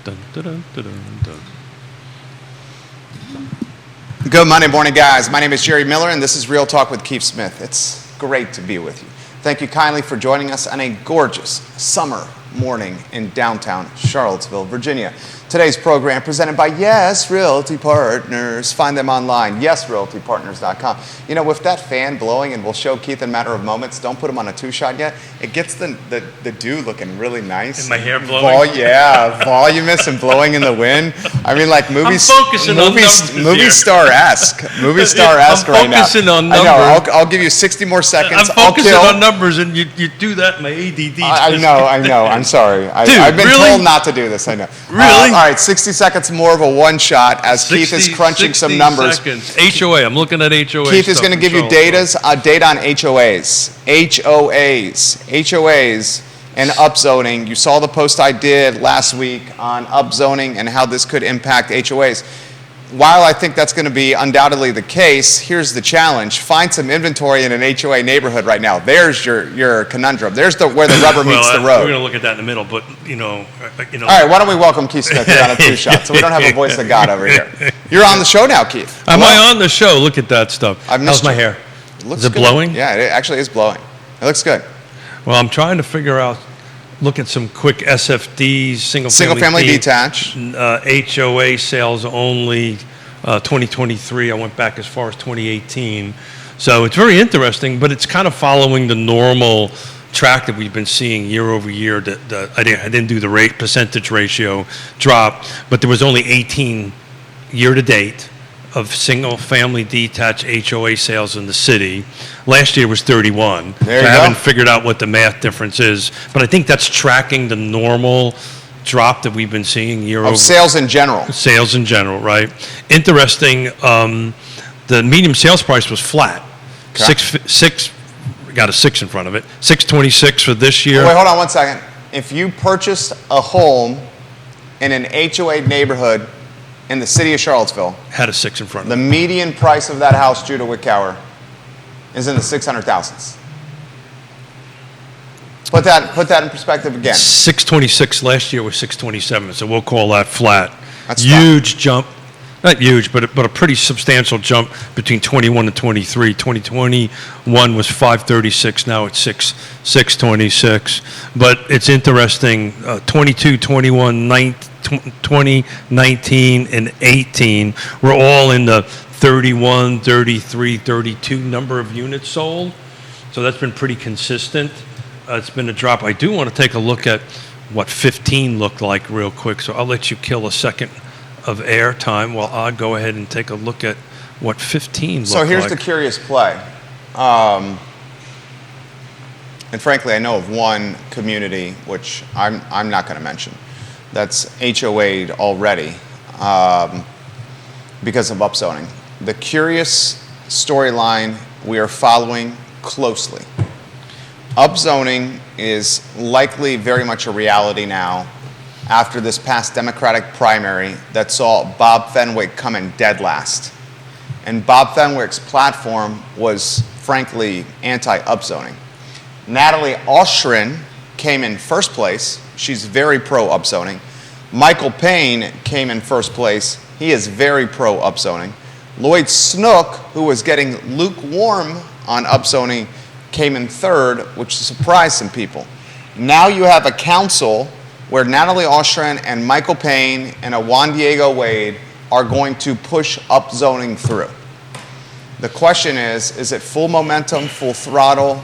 Dun, dun, dun, dun, dun, dun. Good Monday morning, guys. My name is Jerry Miller, and this is Real Talk with Keith Smith. It's great to be with you. Thank you kindly for joining us on a gorgeous summer morning in downtown Charlottesville, Virginia. Today's program presented by Yes Realty Partners. Find them online, yesrealtypartners.com. You know, with that fan blowing, and we'll show Keith in a matter of moments, don't put him on a two-shot yet, it gets the dude looking really nice. And my hair blowing? Voluminous and blowing in the wind. I mean, like movie star-esque right now. I'm focusing on numbers. I know, I'll give you 60 more seconds. I'm focusing on numbers, and you do that, my ADD. I know. I'm sorry. I've been told not to do this, I know. Really? All right, 60 seconds more of a one-shot as Keith is crunching some numbers. Seconds. HOA, I'm looking at HOA. Keith is going to give you data on HOAs. HOAs and upzoning. You saw the post I did last week on upzoning and how this could impact HOAs. While I think that's going to be undoubtedly the case, here's the challenge. Find some inventory in an HOA neighborhood right now. There's your conundrum. There's where the rubber meets the road. We're going to look at that in the middle, but, you know. All right, why don't we welcome Keith Smith here on a two-shot, so we don't have a voice of God over here. You're on the show now, Keith. Am I on the show? Look at that stuff. How's my hair? Is it blowing? Yeah, it actually is blowing. It looks good. Well, I'm trying to figure out, look at some quick SFDs, single-family detached. HOA sales only, 2023. I went back as far as 2018. So it's very interesting, but it's kind of following the normal track that we've been seeing year over year. I didn't do the percentage ratio drop, but there was only 18 year to date of single-family detached HOA sales in the city. Last year was 31. There you I go. haven't figured out what the math difference is, but I think that's tracking the normal drop that we've been seeing year over. Sales in general. Sales in general, right? Interesting. The median sales price was flat. Okay. Six. Got a 6 in front of it. 626 for this year. Wait, hold on one second. If you purchased a home in an HOA neighborhood in the city of Charlottesville, Had a 6 in front of the it. median price of that house, Judah Wickower, is in the 600,000s. Put that in perspective again. 626 last year was 627, so we'll call that flat. That's huge jump. Not huge, but a pretty substantial jump between 21 and 23. 2021 was 536, now it's 626. But it's interesting, 22, 21, 20, 19, and 18 were all in the 31, 33, 32 number of units sold. So that's been pretty consistent. It's been a drop. I do want to take a look at what 15 looked like real quick, so I'll let you kill a second of air time while I go ahead and take a look at what 15 looked like. So here's the curious play. And frankly, I know of one community, which I'm not going to mention, that's HOA'd already because of upzoning. The curious storyline we are following closely. Upzoning is likely very much a reality now after this past Democratic primary that saw Bob Fenwick come in dead last. And Bob Fenwick's platform was, frankly, anti-upzoning. Natalie Oshrin came in first place. She's very pro-upzoning. Michael Payne came in first place. He is very pro-upzoning. Lloyd Snook, who was getting lukewarm on upzoning, came in third, which surprised some people. Now you have a council where Natalie Oshrin and Michael Payne and a Juan Diego Wade are going to push upzoning through. The question is it full momentum, full throttle?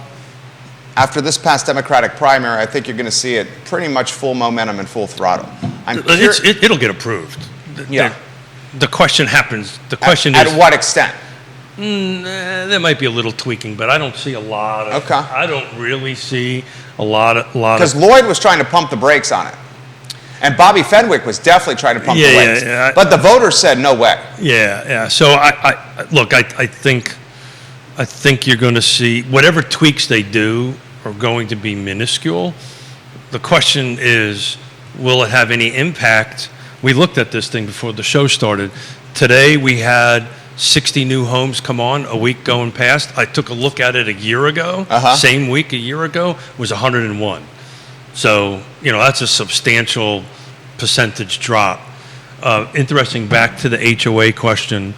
After this past Democratic primary, I think you're going to see it pretty much full momentum and full throttle. It'll get approved. Yeah. The question happens. The question is... At what extent? There might be a little tweaking, but I don't see a lot of... Okay. I don't really see a lot of... Because Lloyd was trying to pump the brakes on it. And Bobby Fenwick was definitely trying to pump the brakes. But the voters said no way. Yeah. So I think you're going to see whatever tweaks they do are going to be minuscule. The question is, will it have any impact? We looked at this thing before the show started. Today we had 60 new homes come on a week going past. I took a look at it a year ago. Same week a year ago was 101. So, that's a substantial percentage drop. Interesting, back to the HOA question.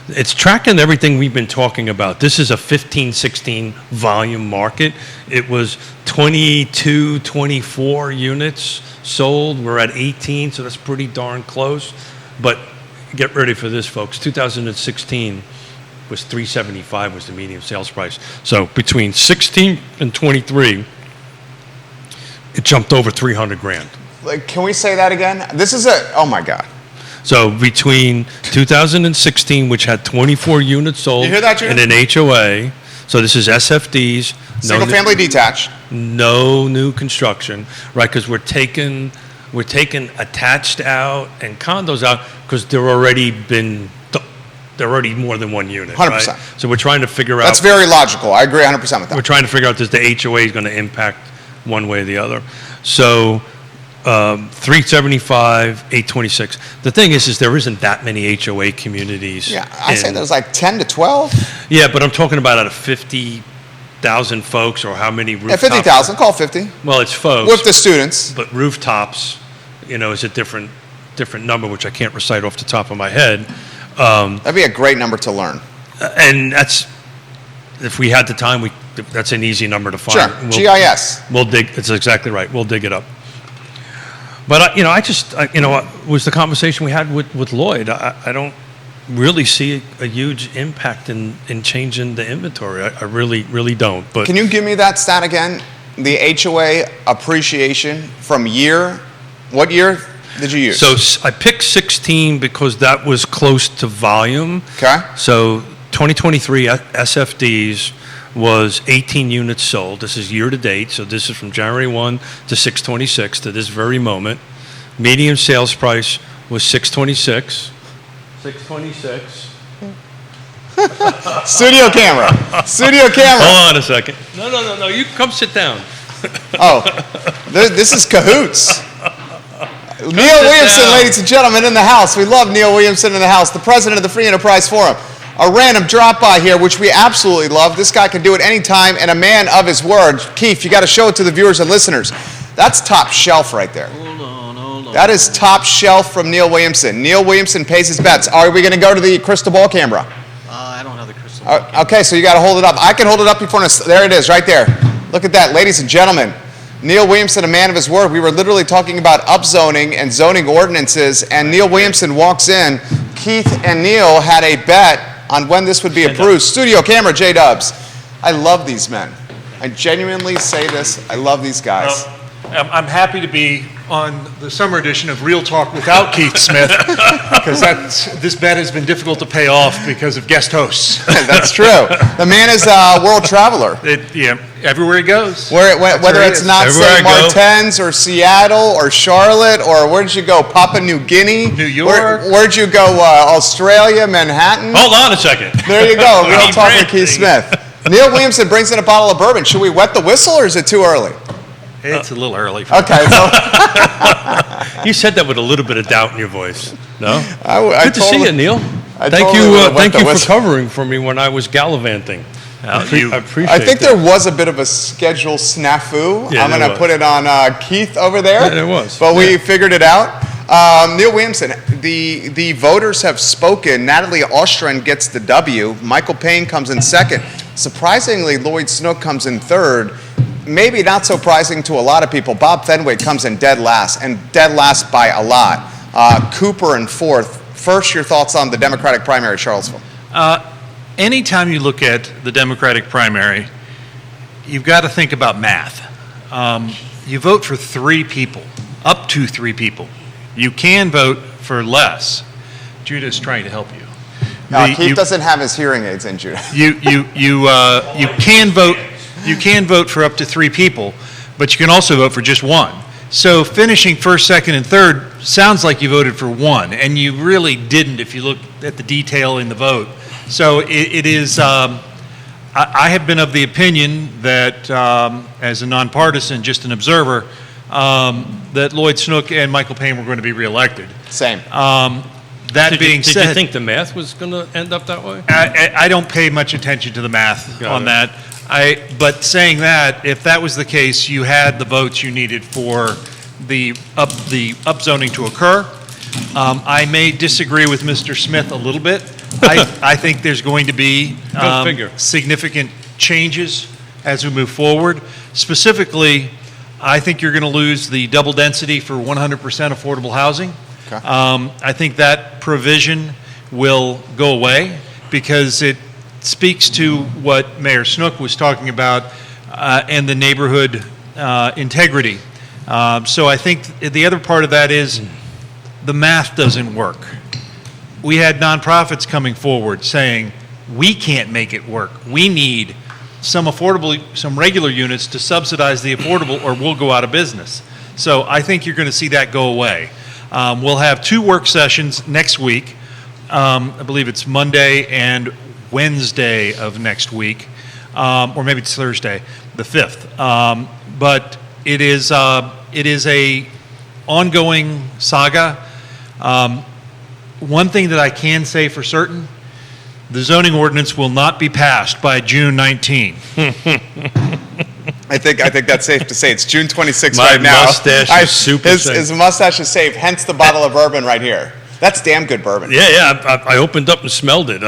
It's tracking everything we've been talking about. This is a 15, 16 volume market. It was 22, 24 units sold. We're at 18, so that's pretty darn close. But get ready for this, folks. 2016 was 375 was the median sales price. So between 16 and 23, it jumped over 300 grand. Like, can we say that again? This is oh my God. So between 2016, which had 24 units sold, You hear that, Junior? and an HOA, so this is SFDs, Single family detached. no new construction, right? Because we're taking attached out and condos out because they're already more than one unit. 100%. Right? So we're trying to figure out. That's very logical. I agree 100% with We're that. trying to figure out does the HOA is going to impact one way or the other. So 375, 826. The thing is there isn't that many HOA communities. Yeah, I say there's like 10 to 12. Yeah, but I'm talking about out of 50,000 folks or how many rooftops. Yeah, 50,000. Call 50. Well, it's folks. With the students. But rooftops, is a different number, which I can't recite off the top of my head. That'd be a great number to learn. And that's, if we had the time, that's an easy number to find. Sure. GIS. We'll dig. It's exactly right. We'll dig it up. But was the conversation we had with Lloyd. I don't really see a huge impact in changing the inventory. I really don't. But Can you give me that stat again? The HOA appreciation from what year did you use? So I picked 16 because that was close to volume. Okay. So 2023 SFDs was 18 units sold. This is year to date. So this is from January 1 to 6/26 to this very moment. Median sales price was 626. 626. Studio camera. Studio camera. Hold on a second. No. You come sit down. Oh, this is cahoots. Neil Williamson, down. ladies and gentlemen, in the house. We love Neil Williamson in the house, the president of the Free Enterprise Forum. A random drop-by here, which we absolutely love. This guy can do it anytime, and a man of his word. Keith, you got to show it to the viewers and listeners. That's top shelf right there. Hold on. That is top shelf from Neil Williamson. Neil Williamson pays his bets. Are we going to go to the crystal ball camera? I don't have the crystal ball. Okay, so you got to hold it up. I can hold it up before us. There it is, right there. Look at that, ladies and gentlemen. Neil Williamson, a man of his word. We were literally talking about upzoning and zoning ordinances, and Neil Williamson walks in. Keith and Neil had a bet on when this would be approved. Studio camera, J-Dubs. I love these men. I genuinely say this. I love these guys. Well, I'm happy to be on the summer edition of Real Talk without Keith Smith, because this bet has been difficult to pay off because of guest hosts. That's true. The man is a world traveler. Everywhere he goes. Whether it's not St. Martin's or Seattle or Charlotte, or where did you go? Papua New Guinea? New York. Where'd you go? Australia, Manhattan? Hold on a second. There you go. Real Keep Talk with ranting. Keith Smith. Neil Williamson brings in a bottle of bourbon. Should we wet the whistle, or is it too early? It's a little early for Okay. So You said that with a little bit of doubt in your voice. No? I Good to see you, Neil. I Thank totally you. would've wet Thank the you for whistle. covering for me when I was gallivanting. I appreciate I think that. there was a bit of a schedule snafu. Yeah, I'm there going to was. put it on Keith over there. Yeah, there was. But we figured it out. Neil Williamson, the voters have spoken. Natalie Ostrom gets the W. Michael Payne comes in second. Surprisingly, Lloyd Snook comes in third. Maybe not surprising to a lot of people. Bob Fenwick comes in dead last, and dead last by a lot. Cooper in fourth. First, your thoughts on the Democratic primary at Charlottesville? Anytime you look at the Democratic primary, you've got to think about math. You vote for 3 people, up to 3 people. You can vote for less. Judah's trying to help you. Keith doesn't have his hearing aids in, Judah. You can vote. You can vote for up to 3 people, but you can also vote for just 1. So finishing first, second, and third sounds like you voted for 1, and you really didn't if you look at the detail in the vote. So it is. I have been of the opinion that, as a nonpartisan, just an observer, that Lloyd Snook and Michael Payne were going to be reelected. Same. That being Did said, you think the math was going to end up that way? I don't pay much attention to the math Got on it. that. But saying that, if that was the case, you had the votes you needed for the upzoning to occur. I may disagree with Mr. Smith a little bit. I think there's going to be Go figure. significant changes as we move forward. Specifically, I think you're going to lose the double density for 100% affordable housing. Okay. I think that provision will go away because it speaks to what Mayor Snook was talking about and the neighborhood integrity. So I think the other part of that is the math doesn't work. We had nonprofits coming forward saying, we can't make it work. We need some regular units to subsidize the affordable or we'll go out of business. So I think you're going to see that go away. We'll have 2 work sessions next week. I believe it's Monday and Wednesday of next week, or maybe it's Thursday, the 5th. But it is a ongoing saga. One thing that I can say for certain, the zoning ordinance will not be passed by June 19. I think that's safe to say. It's June 26th My right now. mustache is super his mustache is safe, hence the bottle of bourbon right here. That's damn good bourbon. Yeah. I opened up and smelled it.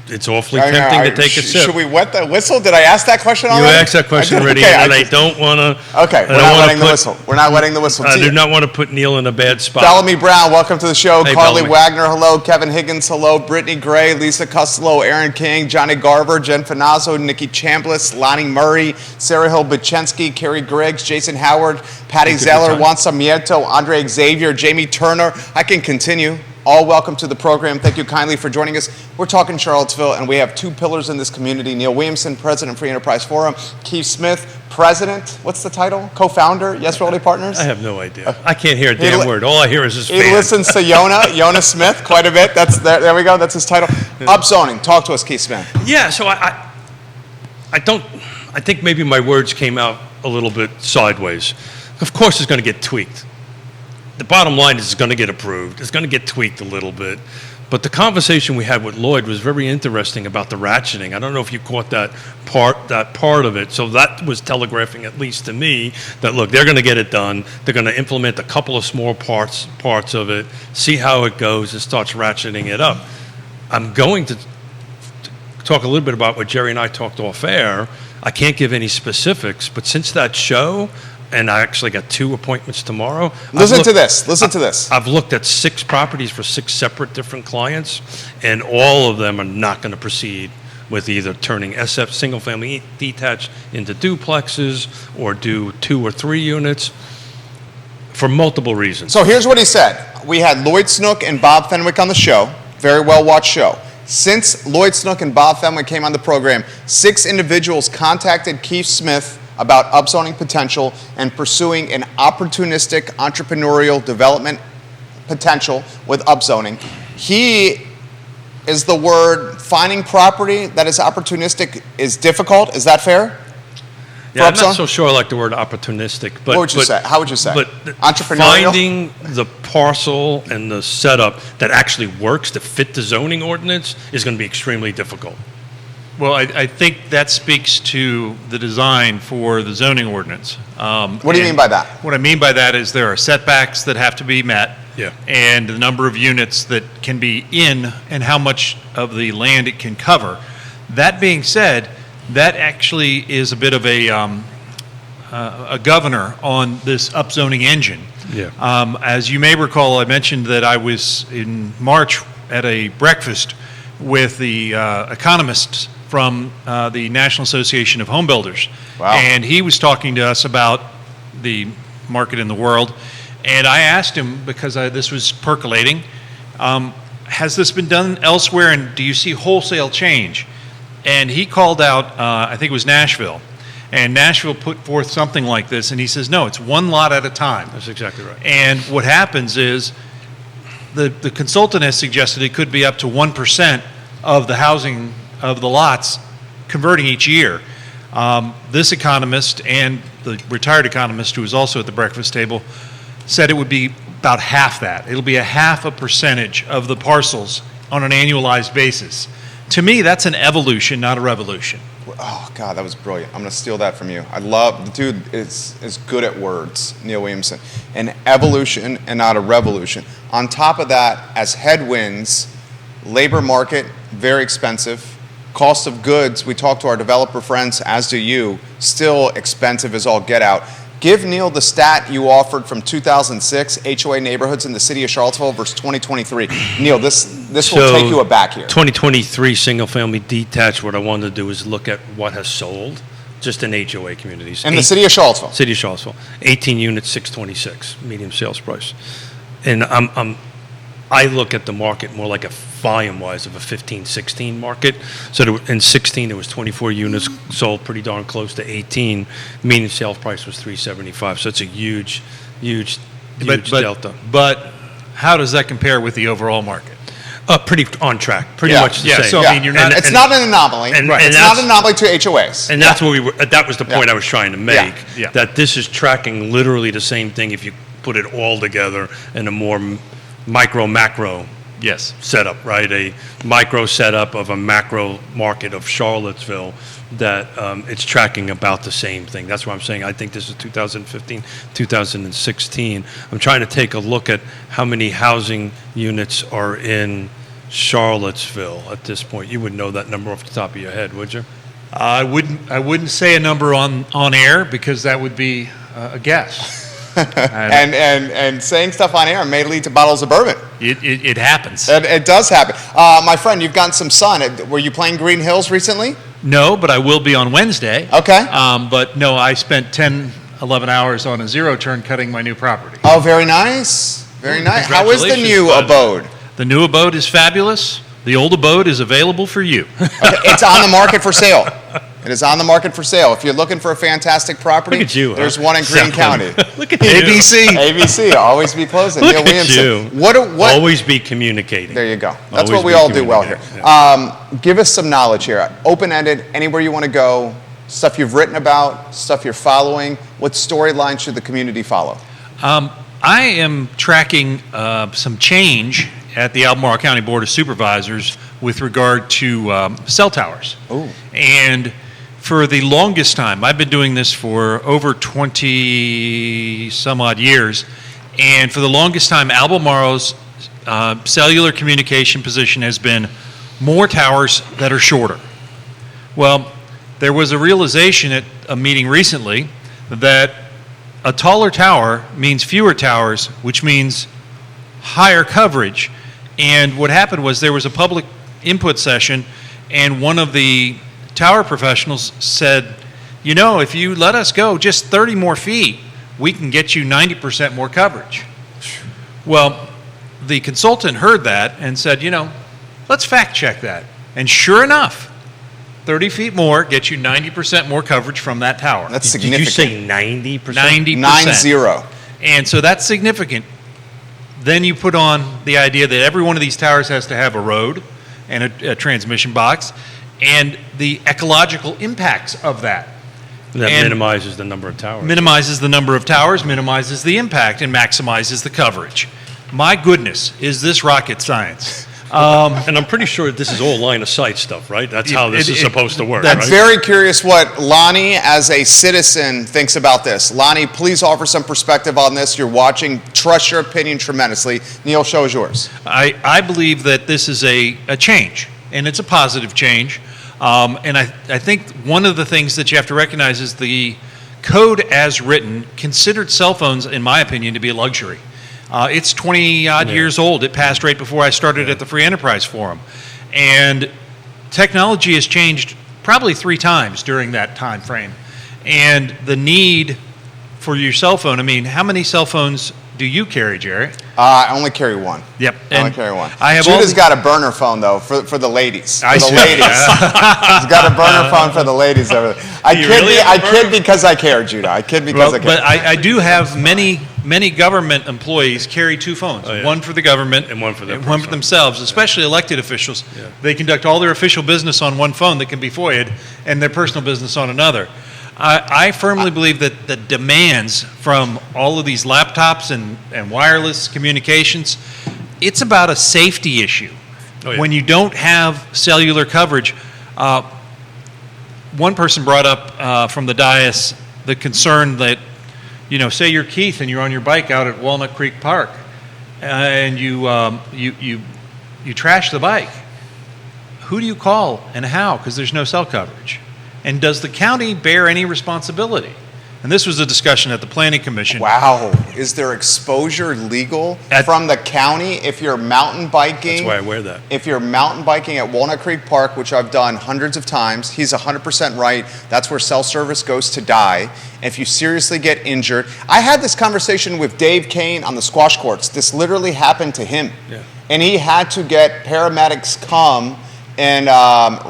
It's awfully tempting to take a sip. Should we wet the whistle? Did I ask that question You already? asked that question already, Okay, and I don't want to. Okay, we're not wetting the whistle. We're not wetting the whistle. I do not want to put Neil in a bad spot. Bellamy Brown, welcome to the show. Hey, Carly Bellamy. Wagner, hello. Kevin Higgins, hello. Brittany Gray, Lisa Costello, Aaron King, Johnny Garver, Jen Finazzo, Nikki Chambliss, Lonnie Murray, Sarah Hill Bachensky, Carrie Griggs, Jason Howard, Patty Take your Zeller, time. Juan Samieto, Andre Xavier, Jamie Turner. I can continue. All welcome to the program. Thank you kindly for joining us. We're talking Charlottesville, and we have 2 pillars in this community. Neil Williamson, President, Free Enterprise Forum. Keith Smith, President. What's the title? Co-founder, Yes Realty Partners? I have no idea. I can't hear a damn li- word. All I hear is his He fan. listens to Yonna Smith quite a bit. There we go. That's his title. Upzoning. Talk to us, Keith Smith. Yeah, so I think maybe my words came out a little bit sideways. Of course it's going to get tweaked. The bottom line is it's going to get approved. It's going to get tweaked a little bit. But the conversation we had with Lloyd was very interesting about the ratcheting. I don't know if you caught that part of it. So that was telegraphing, at least to me, that look, they're going to get it done. They're going to implement a couple of small parts of it, see how it goes, and starts ratcheting it up. I'm going to talk a little bit about what Jerry and I talked off air. I can't give any specifics, but since that show, and I actually got 2 appointments tomorrow. Listen to this. I've looked at 6 properties for 6 separate different clients, and all of them are not going to proceed with either turning SF single-family detached into duplexes or do 2 or 3 units for multiple reasons. So here's what he said. We had Lloyd Snook and Bob Fenwick on the show. Very well-watched show. Since Lloyd Snook and Bob Fenwick came on the program, 6 individuals contacted Keith Smith about upzoning potential and pursuing an opportunistic entrepreneurial development potential with upzoning. He is the word finding property that is opportunistic is difficult. Is that fair? Yeah, I'm not so sure I like the word opportunistic. But, What would you say? How would you say? But Entrepreneurial? finding the parcel and the setup that actually works to fit the zoning ordinance is going to be extremely difficult. Well, I think that speaks to the design for the zoning ordinance. What do you mean by that? What I mean by that is there are setbacks that have to be met. Yeah. And the number of units that can be in and how much of the land it can cover. That being said, that actually is a bit of a governor on this upzoning engine. Yeah. As you may recall, I mentioned that I was in March at a breakfast with the economists from the National Association of Home Builders. Wow. And he was talking to us about the market in the world. And I asked him, because this was percolating, has this been done elsewhere and do you see wholesale change? And he called out, I think it was Nashville. And Nashville put forth something like this, and he says, no, it's 1 lot at a time. That's exactly right. And what happens is the consultant has suggested it could be up to 1% of the housing of the lots converting each year. This economist and the retired economist who was also at the breakfast table said it would be about half that. It'll be a 0.5% of the parcels on an annualized basis. To me, that's an evolution, not a revolution. oh God, that was brilliant. I'm going to steal that from you. I love, the dude is good at words, Neil Williamson. An evolution and not a revolution. On top of that, as headwinds, labor market, very expensive. Cost of goods, we talk to our developer friends, as do you, still expensive as all get out. Give Neil the stat you offered from 2006, HOA neighborhoods in the city of Charlottesville versus 2023. Neil, this will take you aback here. 2023 single-family detached, what I wanted to do is look at what has sold, just in HOA communities. In the city of Charlottesville. City of Charlottesville, 18 units, 626, medium sales price. And I look at the market more like a volume-wise of a 15, 16 market. So in 16, there was 24 units sold, pretty darn close to 18. Median sales price was 375. So it's a huge delta. But how does that compare with the overall market? Pretty on track, pretty Yeah. much the Yeah, same. so I mean, you're not. It's not an anomaly. and It's that's- not an anomaly to HOAs. And that's what we were. That was the point I was trying to make. Yeah. That this is tracking literally the same thing if you put it all together in a more macro Yes. setup, right? A micro setup of a macro market of Charlottesville. That it's tracking about the same thing. That's why I'm saying I think this is 2015, 2016. I'm trying to take a look at how many housing units are in Charlottesville at this point. You would know that number off the top of your head, would you? I wouldn't say a number on air because that would be a guess. And saying stuff on air may lead to bottles of bourbon. It happens. It does happen. My friend, you've gotten some sun. Were you playing Green Hills recently? No, but I will be on Wednesday. Okay. But no, I spent 10, 11 hours on a zero turn cutting my new property. Oh, very nice. Very nice. How is the new Congratulations, bud. abode? The new abode is fabulous. The old abode is available for you. Okay, it's on the market for sale. It is on the market for sale. If you're looking for a fantastic property, Look at you. there's one in Greene County. Look at you. ABC. ABC, always be closing. Look Neil at Williamson. you. What? Always be communicating. There you go. That's Always what we be all do well here. communicating, Give us some knowledge here. Open-ended, anywhere you want to go, stuff you've written about, stuff you're following. What storyline should the community follow? I am tracking some change at the Albemarle County Board of Supervisors with regard to cell towers. Ooh. And for the longest time, I've been doing this for over 20 some odd years, and for the longest time, Albemarle's cellular communication position has been more towers that are shorter. Well, there was a realization at a meeting recently that a taller tower means fewer towers, which means higher coverage. And what happened was there was a public input session, and one of the tower professionals said, you know, if you let us go just 30 more feet, we can get you 90% more coverage. Well, the consultant heard that and said, you know, let's fact check that. And sure enough, 30 feet more gets you 90% more coverage from that tower. That's Did significant. you say 90%? 90%. 9-0. And so that's significant. Then you put on the idea that every one of these towers has to have a road and a transmission box, and the ecological impacts of that. That And minimizes the number of towers. minimizes the number of towers, minimizes the impact, and maximizes the coverage. My goodness, is this rocket science? And I'm pretty sure this is all line of sight stuff, right? That's how this is supposed to work, I'm right? very curious what Lonnie, as a citizen, thinks about this. Lonnie, please offer some perspective on this. You're watching. Trust your opinion tremendously. Neil, show is yours. I believe that this is a change, and it's a positive change. And I think one of the things that you have to recognize is the code as written considered cell phones, in my opinion, to be a luxury. It's 20-odd years old. It passed right before I started at the Free Enterprise Forum. And technology has changed probably 3 times during that time frame. And the need for your cell phone, I mean, how many cell phones do you carry, Jerry? I only carry one. Yep. I only And carry one. I have Judah's got a burner phone, though, for the ladies. For I the see. ladies. He's got a burner phone for the ladies over there. I kid because I care, Judah. I kid because I care. But I do have many government employees carry 2 phones, yeah. one for the government And one for their one for personal. themselves, especially elected officials. Yeah. They conduct all their official business on one phone that can be FOIA'd and their personal business on another. I firmly believe that the demands from all of these laptops and wireless communications, it's about a safety issue. Oh, yeah. When you don't have cellular coverage, one person brought up from the dais the concern that, say you're Keith and you're on your bike out at Walnut Creek Park, and you trash the bike. Who do you call and how? Because there's no cell coverage. And does the county bear any responsibility? And this was a discussion at the Planning Commission. Wow. Is there exposure legal from the county if you're mountain biking? That's why I wear that. If you're mountain biking at Walnut Creek Park, which I've done hundreds of times, he's 100% right. That's where cell service goes to die. If you seriously get injured, I had this conversation with Dave Kane on the squash courts. This literally happened to him. Yeah. And he had to get paramedics come and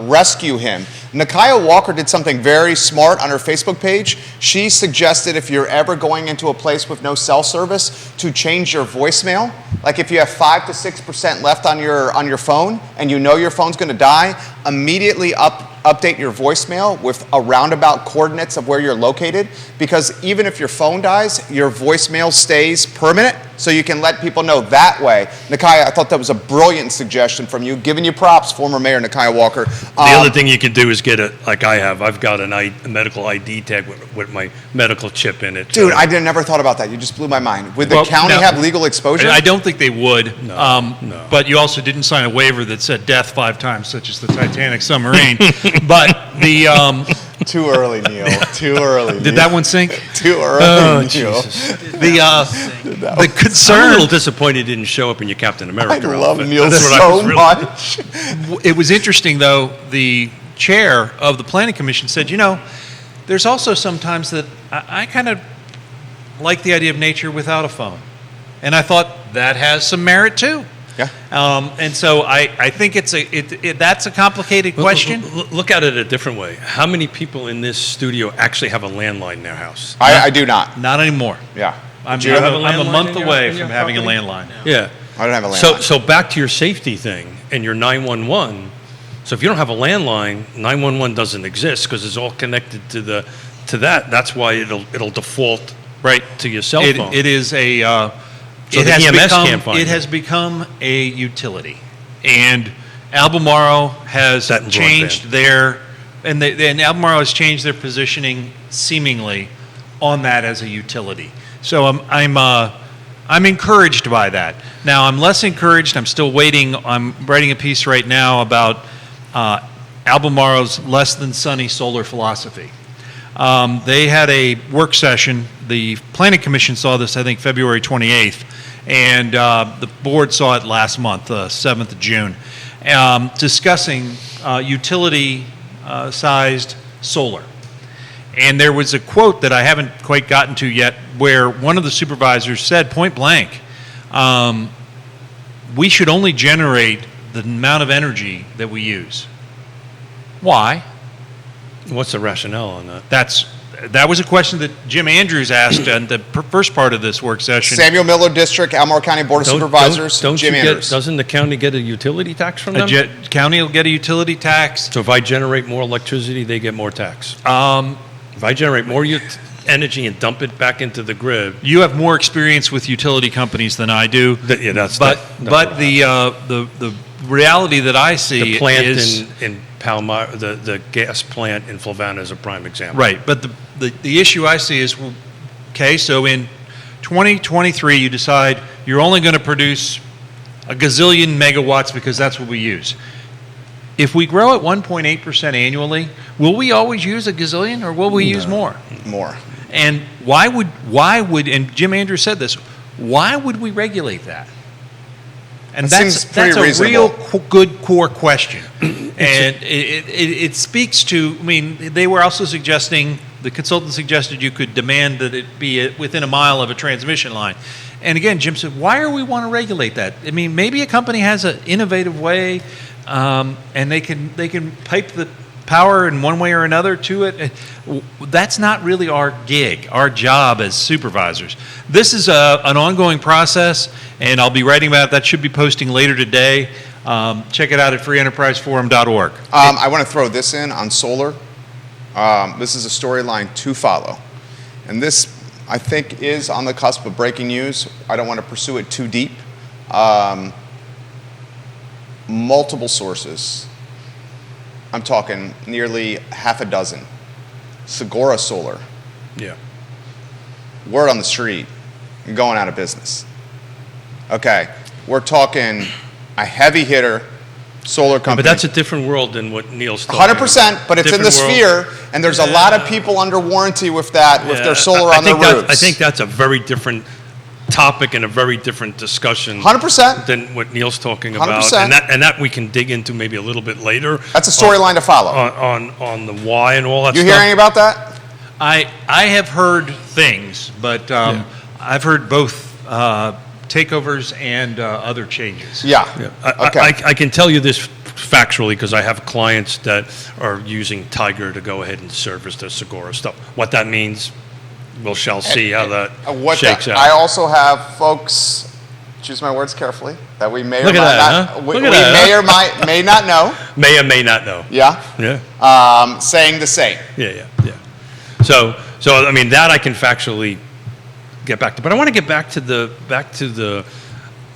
rescue him. Nakia Walker did something very smart on her Facebook page. She suggested if you're ever going into a place with no cell service to change your voicemail. Like if you have 5 to 6% left on your phone and you know your phone's going to die, immediately update your voicemail with a roundabout coordinates of where you're located, because even if your phone dies, your voicemail stays permanent, so you can let people know that way. Nakia, I thought that was a brilliant suggestion from you. Giving you props, former Mayor Nakia Walker. The other thing you can do is get it, like I have. I've got a medical ID tag with my medical chip in it. Dude, I never thought about that. You just blew my mind. Would the county have legal exposure? I don't think they would. No. But you also didn't sign a waiver that said death 5 times, such as the Titanic submarine. But the Too early, Neil. Too early. did that one sink? Too early, Oh, Neil. Jesus. The I'm a concern. little disappointed it didn't show up in your Captain I America love outfit. Neil That's what I so was really- much. It was interesting, though. The chair of the Planning Commission said, there's also sometimes that I kind of like the idea of nature without a phone. And I thought that has some merit, too. Yeah. And so I think that's a complicated question. Look at it a different way. How many people in this studio actually have a landline in their house? I do not. Not anymore. Yeah. I'm, Do you have a I'm a landline month in your- away in your from having a property? landline. Yeah. I don't have a landline. So back to your safety thing and your 911. So if you don't have a landline, 911 doesn't exist because it's all connected to that. That's why it'll default right to your cell phone. It is a. So the EMS can't find it it. has become a utility, and Albemarle has That and changed broadband. and Albemarle has changed their positioning seemingly on that as a utility. So I'm encouraged by that. Now I'm less encouraged. I'm still waiting. I'm writing a piece right now about Albemarle's less than sunny solar philosophy. They had a work session. The Planning Commission saw this, I think, February 28th, and the board saw it last month, 7th of June, discussing utility-sized solar. And there was a quote that I haven't quite gotten to yet where one of the supervisors said point blank, we should only generate the amount of energy that we use. Why? What's the rationale on that? That was a question that Jim Andrews asked in the first part of this work session. Samuel Miller District, Albemarle County Board of Supervisors, Jim Andrews. Doesn't the county get a utility tax from them? County will get a utility tax. So if I generate more electricity, they get more tax. If I generate more energy and dump it back into the grid, You have more experience with utility companies than I do. that's But what the reality that I see the plant is in Palmyra, the gas plant in Flavanna is a prime example. right. But the issue I see is, okay, so in 2023 you decide you're only going to produce a gazillion megawatts because that's what we use. If we grow at 1.8% annually, will we always use a gazillion or will we use more? More. And why would, and Jim Andrews said this, why would we regulate that? And That seems pretty that's a reasonable. real good core question. And it speaks to, I mean, they were also suggesting, the consultant suggested you could demand that it be within a mile of a transmission line. And again, Jim said, why do we want to regulate that? I mean, maybe a company has an innovative way, and they can pipe the power in one way or another to it. That's not really our gig, our job as supervisors. This is an ongoing process, and I'll be writing about it. That should be posting later today. Check it out at freeenterpriseforum.org. I want to throw this in on solar. This is a storyline to follow. And this, I think, is on the cusp of breaking news. I don't want to pursue it too deep. Multiple sources I'm talking nearly half a dozen. Segura Solar, Yeah. word on the street, going out of business. Okay, we're talking a heavy hitter solar company. But that's a different world than what Neil's talking 100%, but it's in the Different world. sphere, and there's a lot of people under warranty with that, with their solar on their roofs. I think that's a very different topic and a very different discussion 100%. than what Neil's talking about. 100%. And that we can dig into maybe a little bit later. That's a storyline to follow. On the why and all that You stuff. hearing about that? I have heard things, but I've heard both takeovers and other changes. Yeah. Yeah. Okay. I can tell you this factually because I have clients that are using Tiger to go ahead and service their Segura stuff. What that means, we shall see how that shakes out. I also have folks, choose my words carefully, that we may or Look at might that, not, huh? we Look at we that, may or may not know. May or may not know. Yeah. Yeah. Saying the same. Yeah. So I mean that I can factually get back to, but I want to get back to the.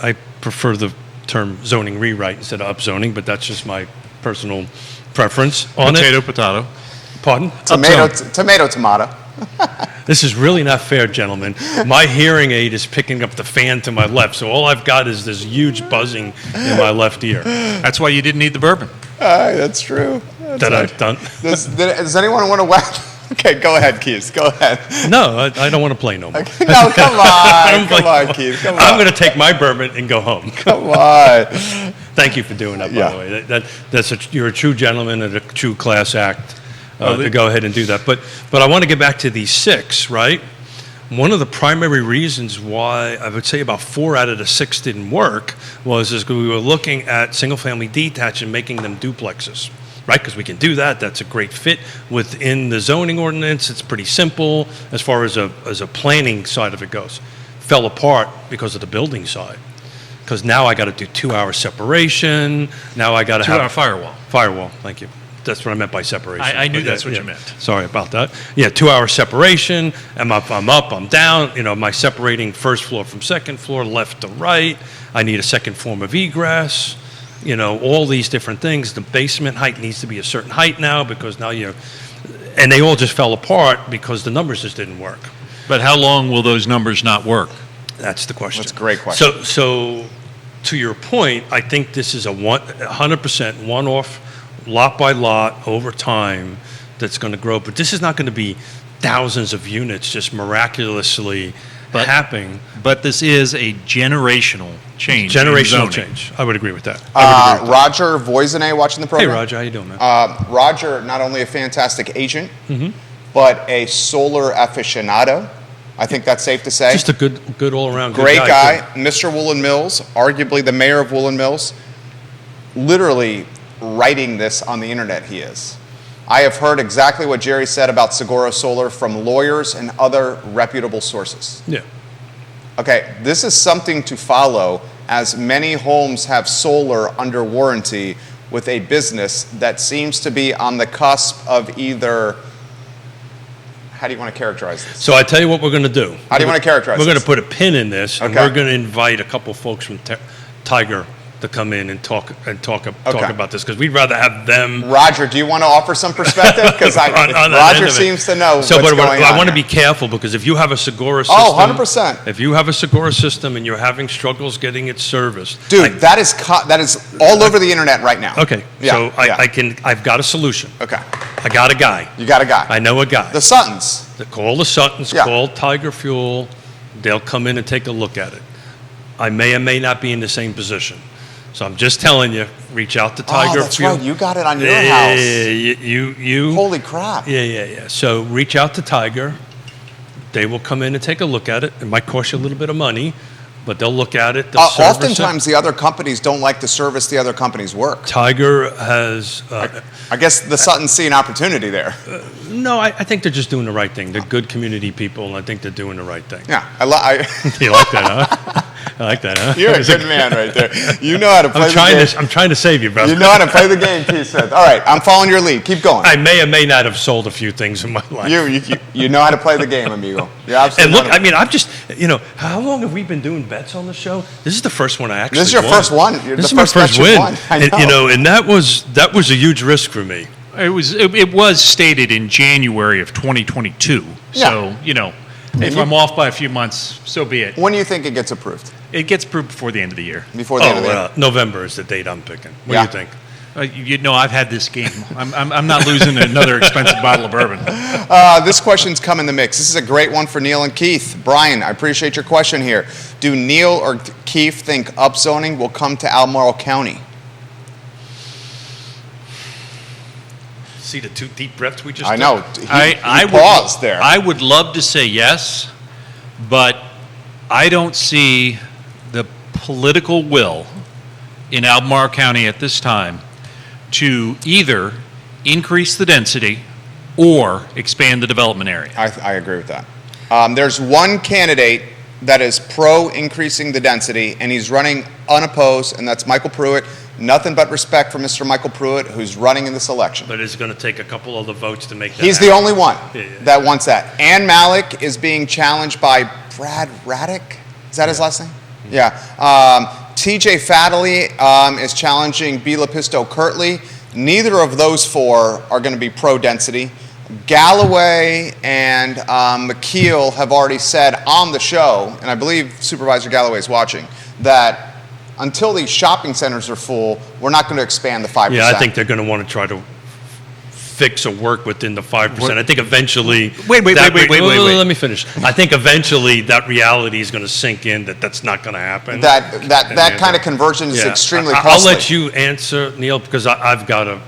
I prefer the term zoning rewrite instead of upzoning, but that's just my personal preference on Potato, it. potato. Pardon? Tomato. This is really not fair, gentlemen. My hearing aid is picking up the fan to my left, so all I've got is this huge buzzing in my left ear That's why you didn't need the bourbon. That's true. that I've done. Does anyone want to whack? Okay, go ahead, Keith. Go ahead. No, I don't want to play no more. No, come on. Come like- on, Keith. Come on. I'm going to take my bourbon and go home. Come on. Thank you for doing that, by Yeah. the way. You're a true gentleman and a true class act to go ahead and do that. But I want to get back to these 6, right? One of the primary reasons why I would say about 4 out of the 6 didn't work was we were looking at single-family detached and making them duplexes, right? Because we can do that. That's a great fit within the zoning ordinance. It's pretty simple as far as a planning side of it goes. Fell apart because of the building side. Because now I got to do 2-hour separation. Now I got to have 2-hour firewall. Firewall, thank you. That's what I meant by separation. I knew But that's what you meant. Sorry about that. Yeah, 2-hour separation. I'm up, I'm down. You know, my separating first floor from second floor, left to right. I need a second form of egress. You know, all these different things. The basement height needs to be a certain height now because now and they all just fell apart because the numbers just didn't work. But how long will those numbers not work? That's the question. That's a great question. So to your point, I think this is a 100% one-off, lot by lot, over time, that's going to grow. But this is not going to be thousands of units just miraculously happening. But this is a generational change. in Generational zoning. change. I would agree with that. I would agree with Roger Voisinay watching the that. Hey, program. Roger, how you doing, man? Roger, not only a fantastic agent, Mm-hmm. but a solar aficionado. I think that's safe to say. Just a good all-around good Great guy. too. Mr. Woolen Mills, arguably the mayor of Woolen Mills, literally writing this on the internet, he is. I have heard exactly what Jerry said about Segura Solar from lawyers and other reputable sources. Yeah. Okay, this is something to follow as many homes have solar under warranty with a business that seems to be on the cusp of either, how do you want to characterize this? So I tell you what we're going to do. How do you want to characterize We're going this? to put a pin in this, and Okay. we're going to invite a couple folks from Tiger to come in and talk about this because we'd rather have them. Roger, do you want to offer some perspective? Because on that end Roger of it. seems to know So, what's but going on. I want to be here. careful because if you have a Segura system, 100%. If you have a Segura system and you're having struggles getting it serviced, Dude, that is all over the internet right now. okay. Yeah, So yeah. I've got a solution. Okay. I got a guy. You got a guy. I know a guy. The Suttons. Call the Suttons. Yeah. Call Tiger Fuel. They'll come in and take a look at it. I may or may not be in the same position. So I'm just telling you, reach out to Tiger Oh, that's Fuel. right. You got it on your Yeah, house. you. Holy crap. Yeah. So reach out to Tiger. They will come in and take a look at it. It might cost you a little bit of money, but they'll look at it. They'll service Oftentimes, it. the other companies don't like to service the other company's work. Tiger has. I guess the Suttons see an opportunity there. No, I think they're just doing the right thing. They're good community people, and I think they're doing the right thing. Yeah. You like that, huh? I like that, huh? You're a good man right there. You know how to play the game. I'm trying to save you, brother. You know how to play the game, Keith Smith. All right, I'm following your lead. Keep going. I may or may not have sold a few things in my life. You know how to play the game, amigo. You're absolutely And look, wonderful. I mean, I'm just, how long have we been doing bets on the show? This is the first one I actually This is your won. first one. This is my first win. And that was a huge risk for me. It was stated in January of 2022. So, if I'm off by a few months, so be it. When do you think it gets approved? It gets approved before the end of the year. Before the end of the year? November is the date I'm picking. What do you think? I've had this game. I'm not losing another expensive bottle of bourbon. This question's come in the mix. This is a great one for Neil and Keith. Brian, I appreciate your question here. Do Neil or Keith think upzoning will come to Albemarle County? See the 2 deep breaths we just I did? know. I paused there. I would love to say yes, but I don't see the political will in Albemarle County at this time to either increase the density or expand the development area. I agree with that. There's one candidate that is pro increasing the density, and he's running unopposed, and that's Michael Pruitt. Nothing but respect for Mr. Michael Pruitt, who's running in this election. But it's going to take a couple other votes to make that He's happen. the only one Yeah. that wants that. Ann Malik is being challenged by Brad Raddick. Is that his last name? Yeah. TJ Fadley is challenging B. Lepisto Kirtley. Neither of those four are going to be pro-density. Galloway and McKeel have already said on the show, and I believe Supervisor Galloway is watching, that until these shopping centers are full, we're not going to expand the 5%. Yeah, I think they're going to want to try to fix or work within the 5%. I think eventually... Wait. Let me finish. I think eventually that reality is going to sink in that that's not going to happen. That kind of conversion is extremely costly. I'll let you answer, Neil, because I've got a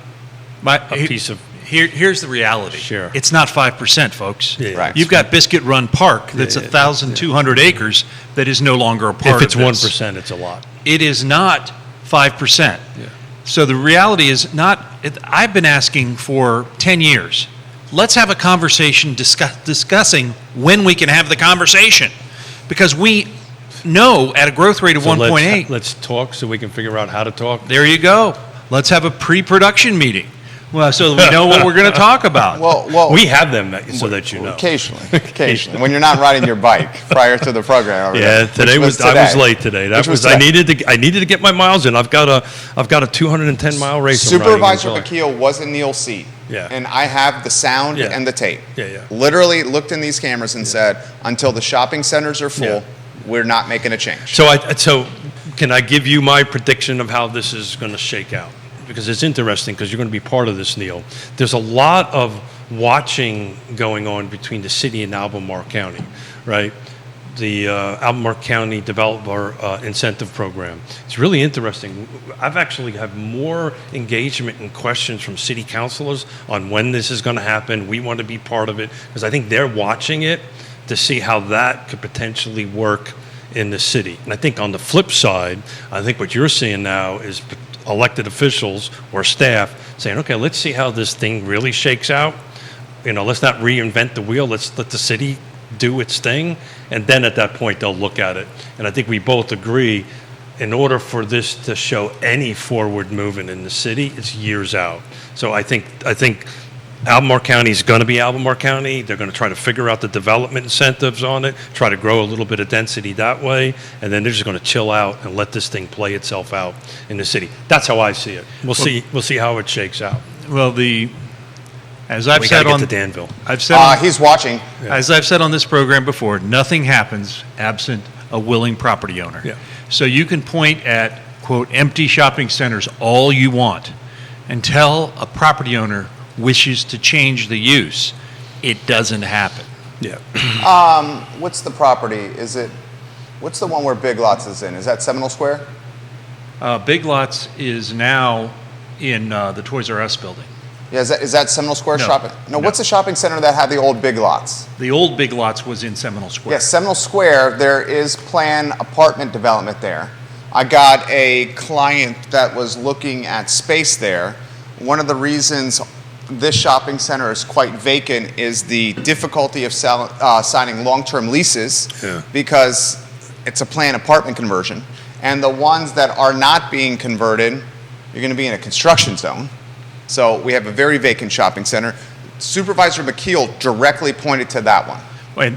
piece of... Here's the reality. Sure. It's not 5%, folks. Yeah. Right. You've got Biscuit Run Park that's 1,200 acres that is no longer a part If it's of this. 1%, it's a lot. It is not 5%. Yeah. So the reality is not, I've been asking for 10 years. Let's have a conversation discussing when we can have the conversation. Because we know at a growth rate of So 1.8. let's talk so we can figure out how to talk. There you go. Let's have a pre-production meeting. Well, so that we know what we're going to talk about. Well, We have them, so that you know. Occasionally, when you're not riding your bike prior to the program. Yeah, today I was late today. I needed to get my miles in. I've got a 210 mile race. I'm riding in Supervisor July. McKeel was in Neil's seat. Yeah. And I have the sound Yeah. and the tape. Yeah. Literally looked in these cameras and said, until the shopping centers are full, Yeah. we're not making a change. So can I give you my prediction of how this is going to shake out? Because it's interesting, because you're going to be part of this, Neil. There's a lot of watching going on between the city and Albemarle County, right? The Albemarle County Developer Incentive Program. It's really interesting. I've actually had more engagement and questions from city councilors on when this is going to happen. We want to be part of it, because I think they're watching it to see how that could potentially work in the city. And I think on the flip side, I think what you're seeing now is elected officials or staff saying, okay, let's see how this thing really shakes out. Let's not reinvent the wheel. Let's let the city do its thing. And then at that point, they'll look at it. And I think we both agree, in order for this to show any forward movement in the city, it's years out. So I think Albemarle County is going to be Albemarle County. They're going to try to figure out the development incentives on it, try to grow a little bit of density that way, and then they're just going to chill out and let this thing play itself out in the city. That's how I see it. We'll see how it shakes out. Well, as I've We said got to on, get to Danville. He's watching. as I've said on this program before, nothing happens absent a willing property owner. Yeah. So you can point at, quote, empty shopping centers all you want until a property owner wishes to change the use. It doesn't happen. Yeah. What's the property? What's the one where Big Lots is in? Is that Seminole Square? Big Lots is now in the Toys R Us building. Yeah, is that Seminole Square No. shopping? No, what's the shopping center that had the old Big Lots? The old Big Lots was in Seminole Square. Yes, Seminole Square, there is planned apartment development there. I got a client that was looking at space there. One of the reasons this shopping center is quite vacant is the difficulty of signing long-term leases, Yeah. because it's a planned apartment conversion. And the ones that are not being converted, you're going to be in a construction zone. So we have a very vacant shopping center. Supervisor McKeel directly pointed to that one.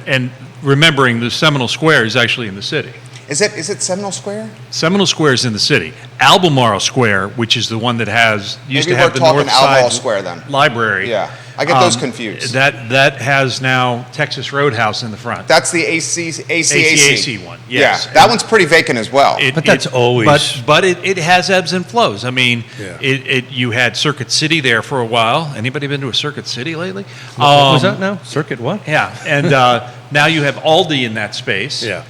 And remembering the Seminole Square is actually in the city. Is it Seminole Square? Seminole Square is in the city. Albemarle Square, which is the one that used Maybe to have we're the talking North Albemarle Side Square then. Library. Yeah, I get those confused. That has now Texas Roadhouse in the front. That's the ACAC one. Yes. Yeah, that one's pretty vacant as well. But that's always- But it has ebbs and flows. I mean, Yeah. you had Circuit City there for a while. Anybody been to a Circuit City lately? What was that now? Circuit what? Yeah, and now you have Aldi in that space. Yeah.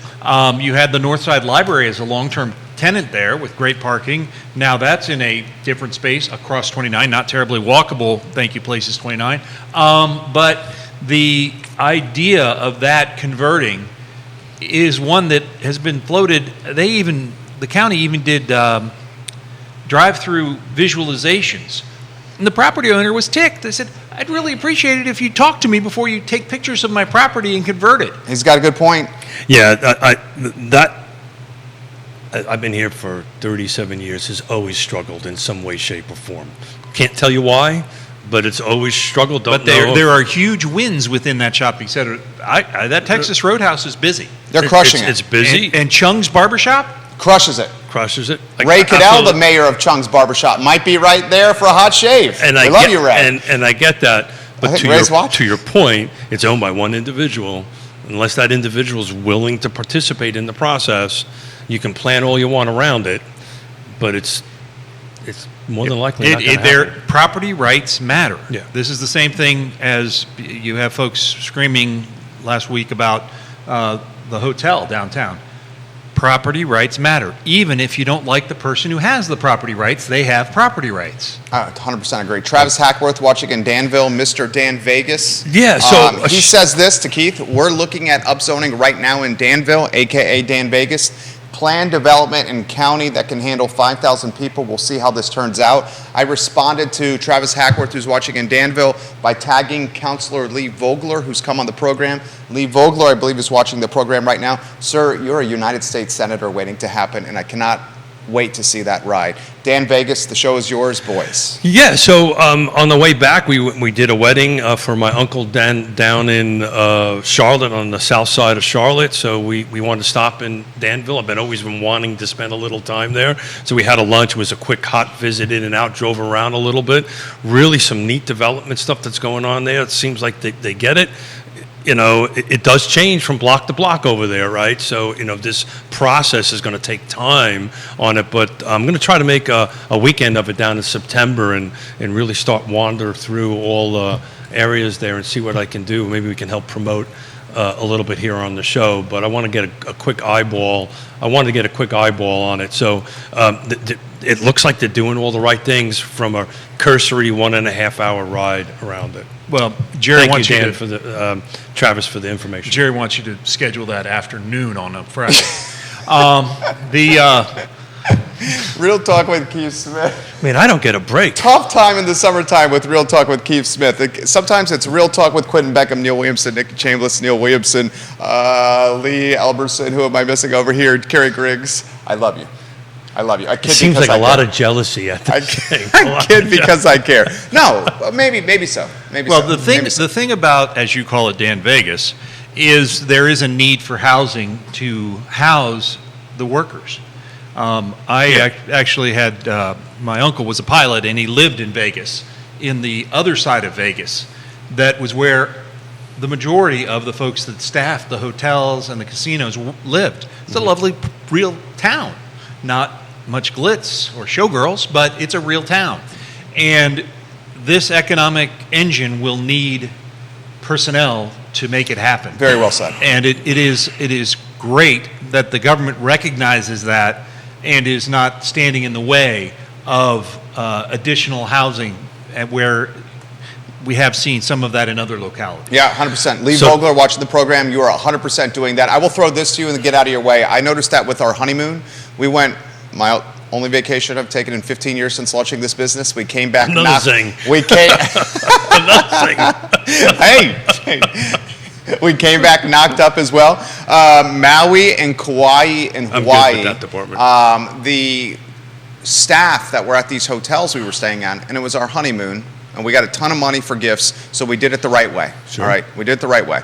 You had the Northside Library as a long-term tenant there with great parking. Now that's in a different space across 29, not terribly walkable, thank you, Places 29. But the idea of that converting is one that has been floated. The county even did drive-through visualizations. And the property owner was ticked. They said, I'd really appreciate it if you talk to me before you take pictures of my property and convert it. He's got a good point. Yeah, I've been here for 37 years, has always struggled in some way, shape, or form. Can't tell you why, but it's always struggled. But there are huge wins within that shopping center. That Texas Roadhouse is busy. They're crushing It's it. busy. And Chung's Barbershop? Crushes it. Crushes it. Ray Cadell, Absolutely. the mayor of Chung's Barbershop, might be right there for a hot shave. And we I love get, you, Ray. And I get that. But think Ray's watching. to your point, it's owned by one individual. Unless that individual is willing to participate in the process, you can plan all you want around it, but it's more than likely not going to Their happen. property rights matter. Yeah. This is the same thing as you have folks screaming last week about the hotel downtown. Property rights matter. Even if you don't like the person who has the property rights, they have property rights. 100% agree. Travis Hackworth watching in Danville, Mr. Dan Vegas. Yeah, so he says this to Keith, we're looking at upzoning right now in Danville, aka Dan Vegas. Planned development in county that can handle 5,000 people. We'll see how this turns out. I responded to Travis Hackworth, who's watching in Danville, by tagging Councilor Lee Vogler, who's come on the program. Lee Vogler, I believe, is watching the program right now. Sir, you're a United States Senator waiting to happen, and I cannot wait to see that ride. Dan Vegas, the show is yours, boys. Yeah, so on the way back, we did a wedding for my uncle down in Charlotte, on the south side of Charlotte. So we wanted to stop in Danville. I've always been wanting to spend a little time there. So we had a lunch. It was a quick hot visit in and out, drove around a little bit. Really some neat development stuff that's going on there. It seems like they get it. You know, it does change from block to block over there, right? So, you know, this process is going to take time on it, but I'm going to try to make a weekend of it down in September and really start wander through all the areas there and see what I can do. Maybe we can help promote a little bit here on the show, but I want to get a quick eyeball. I wanted to get a quick eyeball on it. So it looks like they're doing all the right things from a cursory 1.5 hour ride around it. Well, Jerry Thank wants you, you Dan, to for the Travis, for the information. Jerry wants you to schedule that afternoon on a Friday. Real Talk with Keith Smith. I mean, I don't get a break. Tough time in the summertime with Real Talk with Keith Smith. Sometimes it's Real Talk with Quentin Beckham, Neil Williamson, Nick Chambliss, Neil Williamson, Lee Elberson. Who am I missing over here? Kerry Griggs. I love you. I love you. I kid It seems because like a I lot care. of jealousy at I this thing. kid because I care. No, maybe so. Maybe Well, so. the thing about, as you call it, Dan Vegas, is there is a need for housing to house the workers. Actually had, my uncle was a pilot and he lived in Vegas, in the other side of Vegas. That was where the majority of the folks that staffed the hotels and the casinos lived. It's a lovely, real town. Not much glitz or showgirls, but it's a real town. And this economic engine will need personnel to make it happen. Very well said. And it is great that the government recognizes that and is not standing in the way of additional housing, and where we have seen some of that in other localities. Yeah, 100%. Lee So- Vogler watching the program, you are 100% doing that. I will throw this to you and get out of your way. I noticed that with our honeymoon, we went, my only vacation I've taken in 15 years since launching this business. We came back. Another thing. We came. Nothing. Hey, We came back knocked up as well. Maui and Kauai and I'm Hawaii. good with that department. The staff that were at these hotels we were staying on, and it was our honeymoon, and we got a ton of money for gifts, so we did it the right way. Sure. All right, we did it the right way.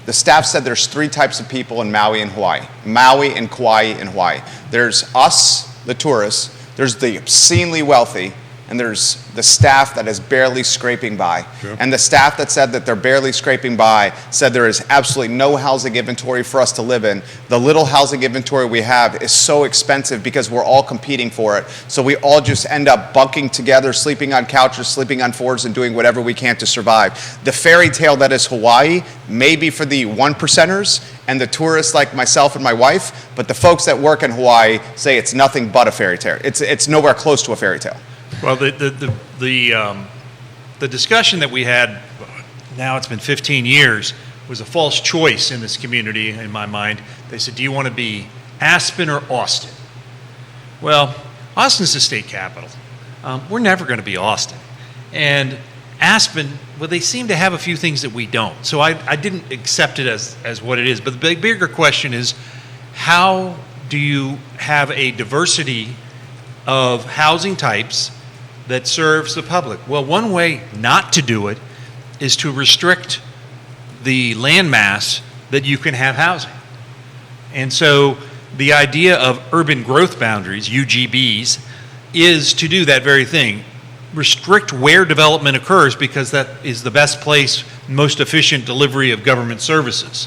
The staff said there's 3 types of people in Maui and Hawaii. Maui and Kauai and Hawaii. There's us, the tourists, there's the obscenely wealthy, and there's the staff that is barely scraping by. Sure. And the staff that said that they're barely scraping by said there is absolutely no housing inventory for us to live in. The little housing inventory we have is so expensive because we're all competing for it. So we all just end up bunking together, sleeping on couches, sleeping on floors, and doing whatever we can to survive. The fairy tale that is Hawaii may be for the 1%ers and the tourists like myself and my wife, but the folks that work in Hawaii say it's nothing but a fairy tale. It's nowhere close to a fairy tale. Well, the discussion that we had, now it's been 15 years, was a false choice in this community, in my mind. They said, do you want to be Aspen or Austin? Well, Austin's the state capital. We're never going to be Austin. And Aspen, well, they seem to have a few things that we don't. So I didn't accept it as what it is. But the bigger question is, how do you have a diversity of housing types that serves the public? Well, one way not to do it is to restrict the land mass that you can have housing. And so the idea of urban growth boundaries, UGBs, is to do that very thing. Restrict where development occurs because that is the best place, most efficient delivery of government services.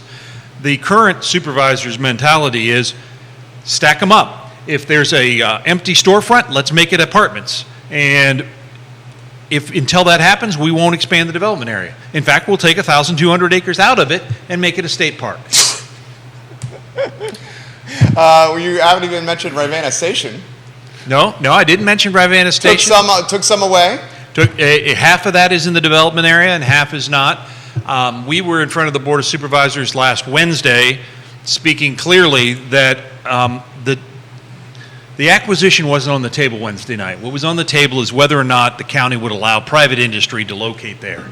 The current supervisor's mentality is stack them up. If there's a empty storefront, let's make it apartments. And if until that happens, we won't expand the development area. In fact, we'll take 1,200 acres out of it and make it a state park. You haven't even mentioned Ravenna Station. No, I didn't mention Ravenna Station. Took some away. Half of that is in the development area and half is not. We were in front of the Board of Supervisors last Wednesday speaking clearly that the acquisition wasn't on the table Wednesday night. What was on the table is whether or not the county would allow private industry to locate there.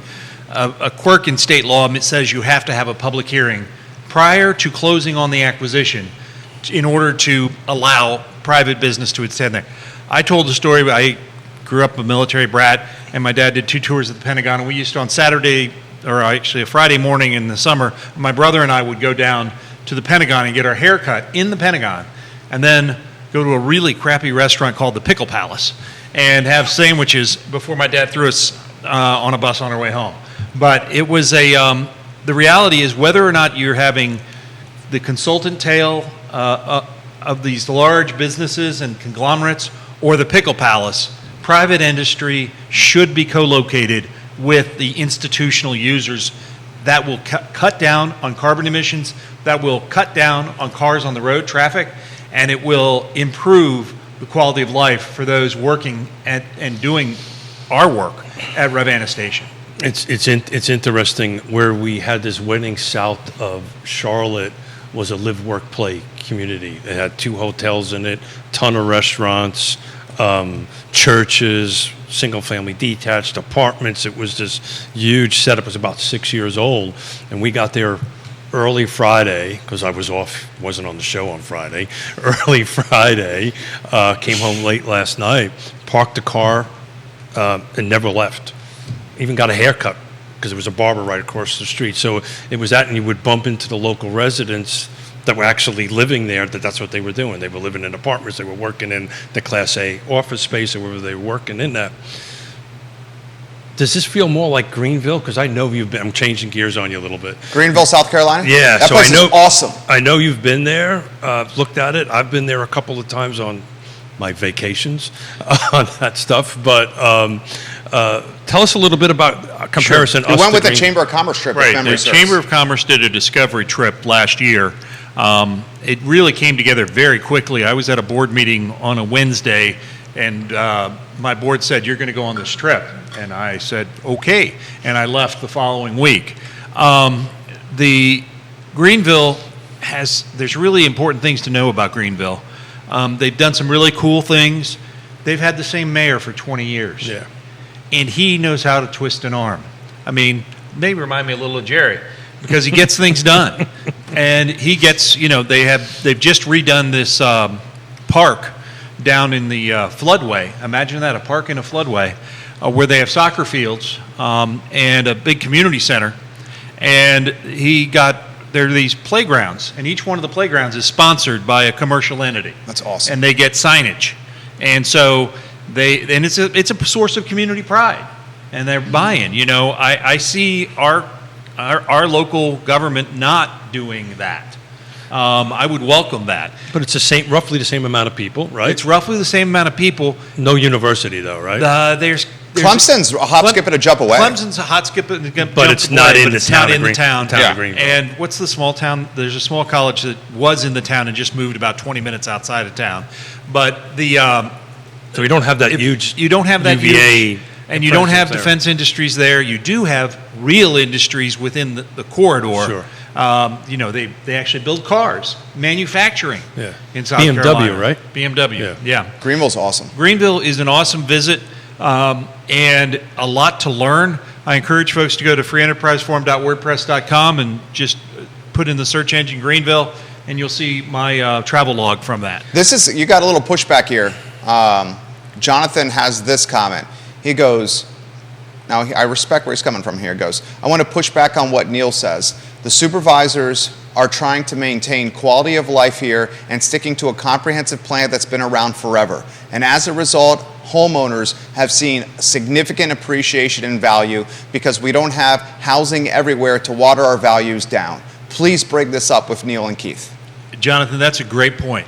A quirk in state law says you have to have a public hearing prior to closing on the acquisition in order to allow private business to attend there. I told the story, I grew up a military brat, and my dad did 2 tours of the Pentagon, and we used to on Saturday, or actually a Friday morning in the summer, my brother and I would go down to the Pentagon and get our hair cut in the Pentagon, and then go to a really crappy restaurant called the Pickle Palace and have sandwiches before my dad threw us on a bus on our way home. But it was the reality is whether or not you're having the consultant tail of these large businesses and conglomerates or the Pickle Palace, private industry should be co-located with the institutional users. That will cut down on carbon emissions, that will cut down on cars on the road, traffic, and it will improve the quality of life for those working and doing our work at Ravenna Station. It's interesting where we had this wedding south of Charlotte was a live, work, play community. It had 2 hotels in it, ton of restaurants, churches, single family detached apartments. It was this huge setup. It was about 6 years old, and we got there early Friday because I was off, wasn't on the show on Friday. Early Friday, came home late last night, parked the car, and never left. Even got a haircut because there was a barber right across the street. So it was that, and you would bump into the local residents that were actually living there, that's what they were doing. They were living in apartments, they were working in the Class A office space, or wherever they were working in that. Does this feel more like Greenville? Because I know you've been, I'm changing gears on you a little bit. Greenville, South Carolina? Yeah, that so place I know, is awesome. I know you've been there, looked at it. I've been there a couple of times on my vacations on that stuff, but tell us a little bit about comparison. Sure. We went with the Chamber of Commerce trip. Right, the Chamber of Commerce did a discovery trip last year. It really came together very quickly. I was at a board meeting on a Wednesday, and my board said, "You're going to go on this trip," and I said, "Okay," and I left the following week. The Greenville there's really important things to know about Greenville. They've done some really cool things. They've had the same mayor for 20 years. Yeah. And he knows how to twist an arm. I mean, may remind me a little of Jerry, because he gets things done. And he gets, they've just redone this park down in the floodway. Imagine that, a park in a floodway, where they have soccer fields and a big community center. And there are these playgrounds, and each one of the playgrounds is sponsored by a commercial entity. That's awesome. And they get signage. And so it's a source of community pride. And they're buying. I see our local government not doing that. I would welcome that. But it's roughly the same amount of people, right? It's roughly the same amount of people. No university, though, right? There's Clemson's a hop, skip, and a jump away. Clemson's a hot skip and a jump But it's not away, in but the it's town not of in the town. town of Greenville. And what's the small town? There's a small college that was in the town and just moved about 20 minutes outside of town. But So we don't have that huge you don't have that UVA huge, and you don't have presence there. defense industries there. You do have real industries within the corridor. Sure. They actually build cars, manufacturing Yeah. in South BMW, Carolina. right? BMW, yeah. Greenville's awesome. Greenville is an awesome visit and a lot to learn. I encourage folks to go to freeenterpriseforum.wordpress.com and just put in the search engine Greenville, and you'll see my travel log from that. You got a little pushback here. Jonathan has this comment. He goes, now I respect where he's coming from here. He goes, I want to push back on what Neil says. The supervisors are trying to maintain quality of life here and sticking to a comprehensive plan that's been around forever. And as a result, homeowners have seen significant appreciation in value because we don't have housing everywhere to water our values down. Please break this up with Neil and Keith. Jonathan, that's a great point.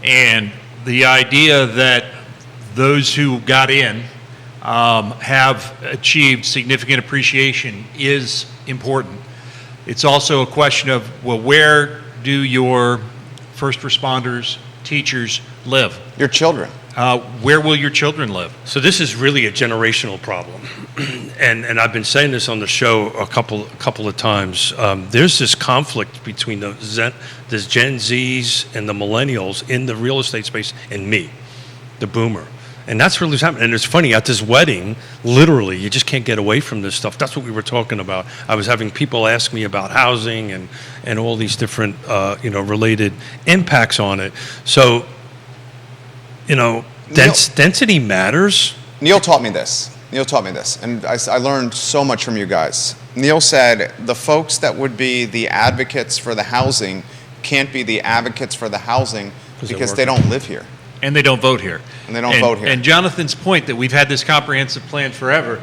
And the idea that those who got in have achieved significant appreciation is important. It's also a question of, well, where do your first responders, teachers live? Your children. Where will your children live? So this is really a generational problem, and I've been saying this on the show a couple of times. There's this conflict between the Gen Zs and the millennials in the real estate space and me, the boomer. And that's really what's happening. And it's funny, at this wedding, literally, you just can't get away from this stuff. That's what we were talking about. I was having people ask me about housing and all these different, related impacts on it. So, density matters. Neil taught me this. And I learned so much from you guys. Neil said the folks that would be the advocates for the housing can't be the advocates for the housing because they don't live here. And they don't vote here. And Jonathan's point that we've had this comprehensive plan forever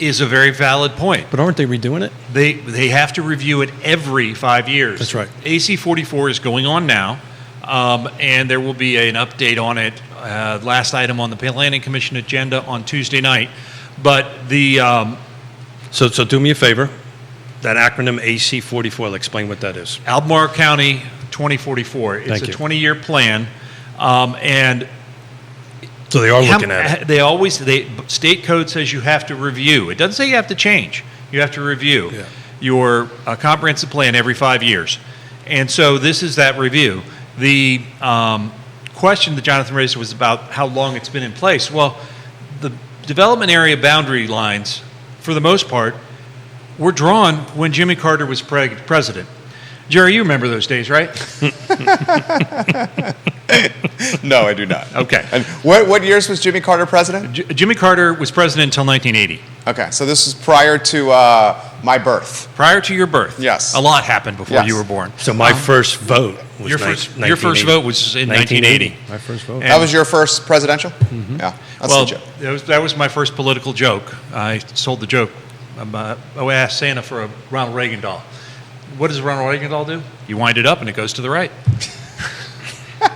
is a very valid point. But aren't they redoing it? They have to review it every 5 years. That's right. AC 44 is going on now, and there will be an update on it, last item on the Planning Commission agenda on Tuesday night. But So do me a favor. That acronym AC 44, explain what that is. Albemarle County 2044. It's Thank a you. 20-year plan. And So they are looking at it. State code says you have to review. It doesn't say you have to change. You have to review your comprehensive plan every 5 years. And so this is that review. The question that Jonathan raised was about how long it's been in place. Well, the development area boundary lines, for the most part, were drawn when Jimmy Carter was president. Jerry, you remember those days, right? No, I do not. Okay. And what years was Jimmy Carter president? Jimmy Carter was president until 1980. Okay, so this is prior to my birth. Prior to your birth. Yes. A lot happened before Yes. you were born. So my first vote was Your first vote was in 1980. My first vote. And- That was your first presidential? Mm-hmm. Yeah, that's Well, legit. that was my first political joke. I sold the joke. I asked Santa for a Ronald Reagan doll. What does a Ronald Reagan doll do? You wind it up and it goes to the right.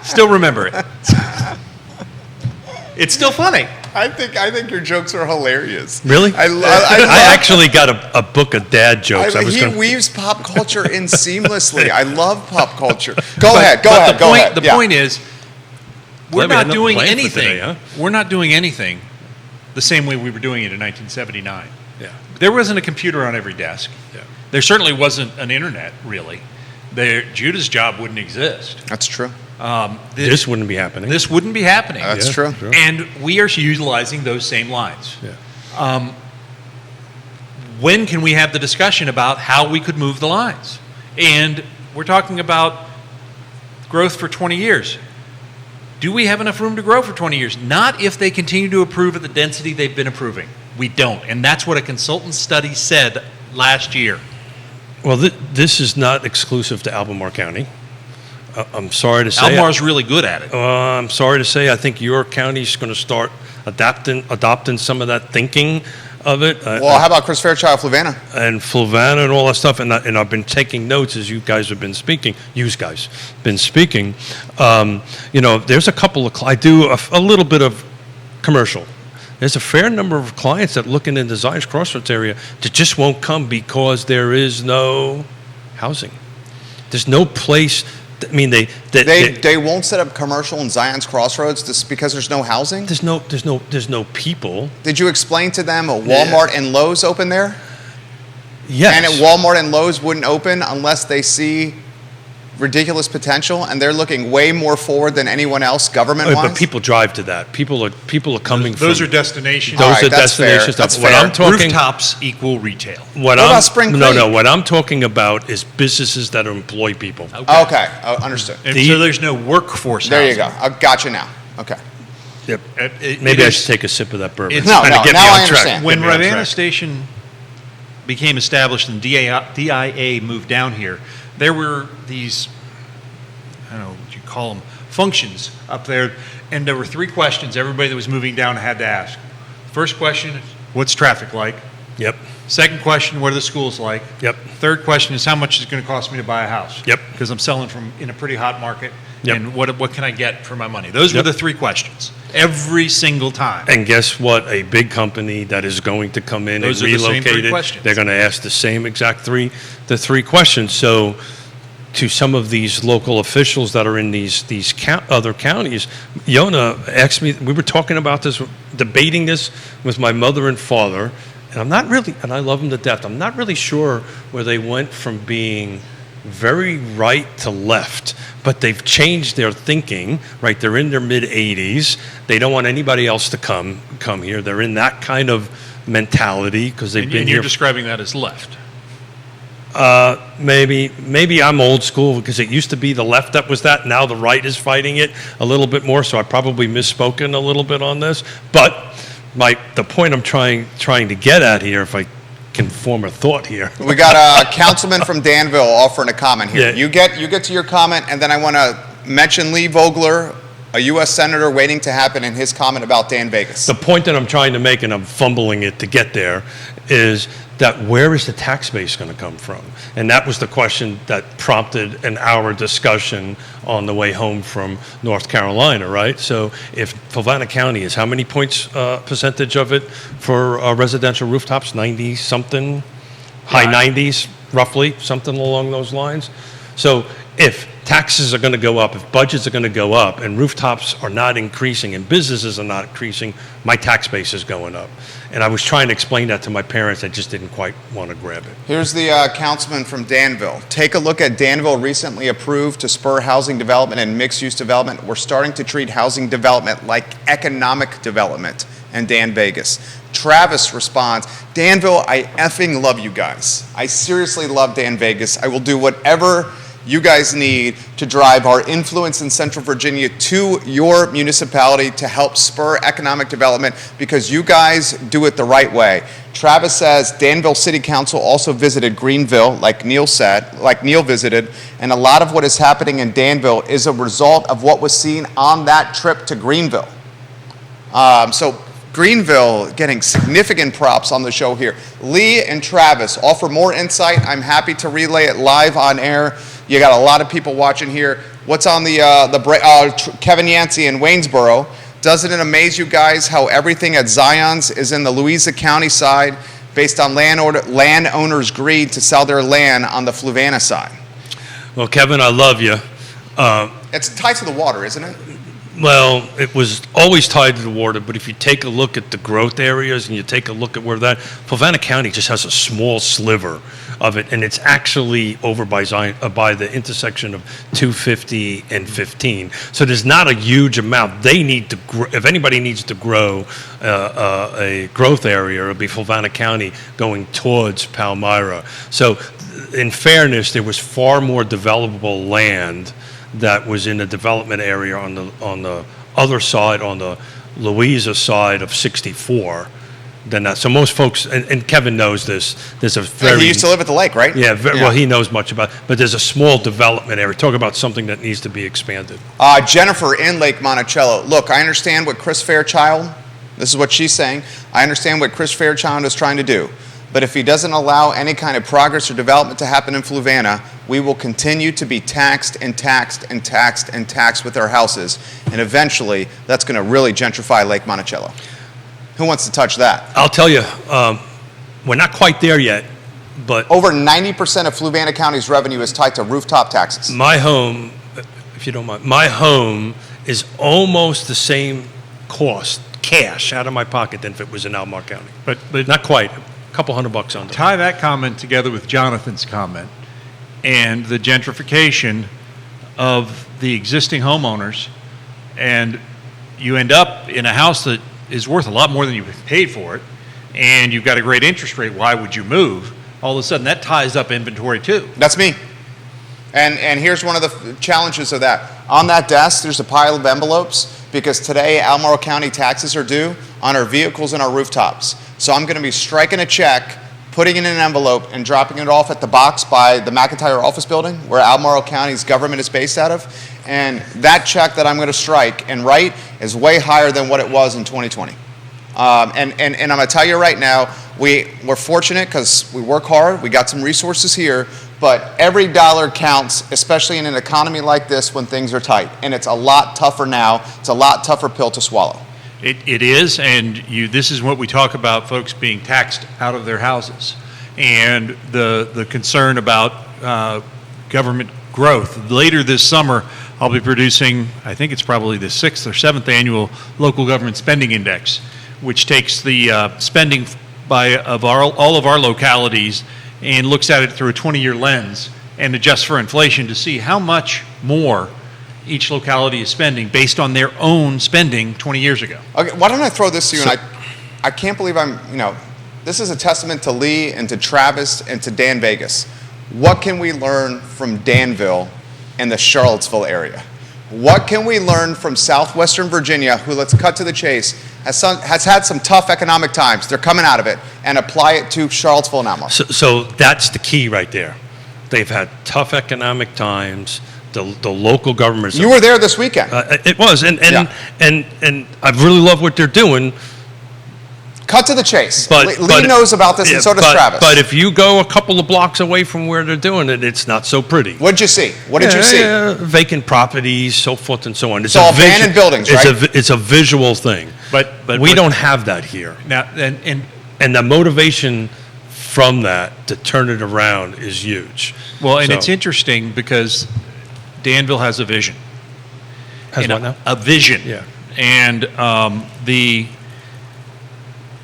Still remember it. It's still funny. I think your jokes are hilarious. Really? I actually got a book of dad jokes. he weaves pop culture in seamlessly. I love pop culture. Go But ahead. The Yeah. point is, we're Glad we had not no doing plan for anything. today, huh? We're not doing anything the same way we were doing it in 1979. Yeah. There wasn't a computer on every desk. Yeah. There certainly wasn't an internet, really. Judah's job wouldn't exist. That's true. This wouldn't be happening. This wouldn't be happening. That's true. And we are utilizing those same lines. Yeah. when can we have the discussion about how we could move the lines? And we're talking about growth for 20 years. Do we have enough room to grow for 20 years? Not if they continue to approve at the density they've been approving. We don't. And that's what a consultant study said last year. Well, this is not exclusive to Albemarle County. I'm sorry to say. Albemarle's really good at it. I'm sorry to say, I think your county's going to start adopting some of that thinking of it. Well, how about Chris Fairchild, Fluvanna? And Fluvanna and all that stuff, and I've been taking notes as you guys have been speaking. You guys been speaking. There's a couple of I do a little bit of commercial. There's a fair number of clients that look in the Zions Crossroads area that just won't come because there is no housing. There's no place. I mean, they won't set up commercial in Zion's Crossroads just because there's no housing? There's no people. Did you explain to them a Walmart and Lowe's open there? Yes. And Walmart and Lowe's wouldn't open unless they see ridiculous potential, and they're looking way more forward than anyone else government-wise? But people drive to that. People are coming Those from... are destinations. Those All right, are that's fair. destinations. That's What fair. I'm talking... Rooftops equal retail. What about Spring Creek? No. What I'm talking about is businesses that employ people. Okay, understood. And so there's no workforce There you housing. go. I got you now. Okay. Yep. It Maybe I is- should take a sip of that bourbon. It's- No, Kinda get me now on I track. understand. When Get me on Ravenna track. Station became established and DIA moved down here, there were these, I don't know what you call them, functions up there, and there were 3 questions everybody that was moving down had to ask. First question is, what's traffic like? Yep. Second question, what are the schools like? Yep. Third question is, how much is it going to cost me to buy a house? Yep. Because I'm selling in a pretty hot market, Yep. and what can I get for my money? Those were Yep. the 3 questions every single time. And guess what? A big company that is going to come in Those and are the same 3 relocate it, questions. they're going to ask the same exact three questions. So to some of these local officials that are in these other counties, Yonna asked me, we were talking about this, debating this with my mother and father, and I'm not really, and I love them to death, I'm not really sure where they went from being very right to left, but they've changed their thinking, right? They're in their mid-80s. They don't want anybody else to come here. They're in that kind of mentality because they've been And here. you're describing that as left. Maybe I'm old school because it used to be the left that was that. Now the right is fighting it a little bit more. So I probably misspoken a little bit on this. But the point I'm trying to get at here, if I can form a thought here. We got a councilman from Danville offering a comment here. Yeah. You get to your comment, and then I want to mention Lee Vogler, a U.S. Senator waiting to happen in his comment about Dan Vegas. The point that I'm trying to make, and I'm fumbling it to get there, is that where is the tax base going to come from? And that was the question that prompted an hour discussion on the way home from North Carolina, right? So if Fluvanna County is how many points percentage of it for residential rooftops? 90 something, high 90s roughly, something along those lines. So if taxes are going to go up, if budgets are going to go up, and rooftops are not increasing, and businesses are not increasing, my tax base is going up. And I was trying to explain that to my parents. I just didn't quite want to grab it. Here's the councilman from Danville. Take a look at Danville recently approved to spur housing development and mixed-use development. We're starting to treat housing development like economic development. And Dan Vegas. Travis responds, Danville, I effing love you guys. I seriously love Dan Vegas. I will do whatever you guys need to drive our influence in Central Virginia to your municipality to help spur economic development because you guys do it the right way. Travis says Danville City Council also visited Greenville, like Neil visited, and a lot of what is happening in Danville is a result of what was seen on that trip to Greenville. So Greenville getting significant props on the show here. Lee and Travis offer more insight. I'm happy to relay it live on air. You got a lot of people watching here. What's on Kevin Yancey in Waynesboro? Doesn't it amaze you guys how everything at Zion's is in the Louisa County side based on landowners' greed to sell their land on the Fluvanna side? Well, Kevin, I love you. It's tied to the water, isn't it? Well, it was always tied to the water, but if you take a look at the growth areas and you take a look at where Fluvanna County just has a small sliver of it, and it's actually over by by the intersection of 250 and 15. So there's not a huge amount. They need to grow. If anybody needs to grow a growth area, it'll be Fluvanna County going towards Palmyra. So in fairness, there was far more developable land that was in the development area on the other side, on the Louisa side of 64 than that. So most folks, and Kevin knows this, there's a very... He used to live at the lake, right? Yeah, well, he knows much about it, but there's a small development area. Talk about something that needs to be expanded. Jennifer in Lake Monticello. Look, I understand what Chris Fairchild, this is what she's saying, I understand what Chris Fairchild is trying to do. But if he doesn't allow any kind of progress or development to happen in Fluvanna, we will continue to be taxed and taxed and taxed and taxed with our houses. And eventually, that's going to really gentrify Lake Monticello. Who wants to touch that? I'll tell you, we're not quite there yet, but... Over 90% of Fluvanna County's revenue is tied to rooftop taxes. My home, if you don't mind, my home is almost the same cost, cash, out of my pocket than if it was in Albemarle County. But not quite. Couple $100 under. Tie that comment together with Jonathan's comment and the gentrification of the existing homeowners, and you end up in a house that is worth a lot more than you paid for it, and you've got a great interest rate. Why would you move? All of a sudden, that ties up inventory too. That's me. And here's one of the challenges of that. On that desk, there's a pile of envelopes because today Albemarle County taxes are due on our vehicles and our rooftops. So I'm going to be striking a check, putting it in an envelope, and dropping it off at the box by the McIntyre office building, where Albemarle County's government is based out of. And that check that I'm going to strike and write is way higher than what it was in 2020. And I'm going to tell you right now, we're fortunate because we work hard, we got some resources here, but every dollar counts, especially in an economy like this when things are tight. And it's a lot tougher now. It's a lot tougher pill to swallow. It is, and this is what we talk about, folks being taxed out of their houses, and the concern about government growth. Later this summer, I'll be producing, I think it's probably the 6th or 7th annual Local Government Spending Index, which takes the spending of all of our localities and looks at it through a 20-year lens and adjusts for inflation to see how much more each locality is spending based on their own spending 20 years ago. Okay, why don't I throw this to you? And I can't believe this is a testament to Lee and to Travis and to Dan Vegas. What can we learn from Danville and the Charlottesville area? What can we learn from Southwestern Virginia, who, let's cut to the chase, has had some tough economic times, they're coming out of it, and apply it to Charlottesville and Albemarle? So that's the key right there. They've had tough economic times. The local governments. You were there this weekend. It was, and I really love what they're doing. Cut to the chase. But Lee knows about this, and so does Travis. But if you go a couple of blocks away from where they're doing it, it's not so pretty. What did you see? What did you see? Vacant properties, so forth and so on. It's all abandoned buildings, right? It's a visual thing. But we don't have that here. Now, and the motivation from that to turn it around is huge. Well, and it's interesting because Danville has a vision. Has what now? A vision. Yeah. And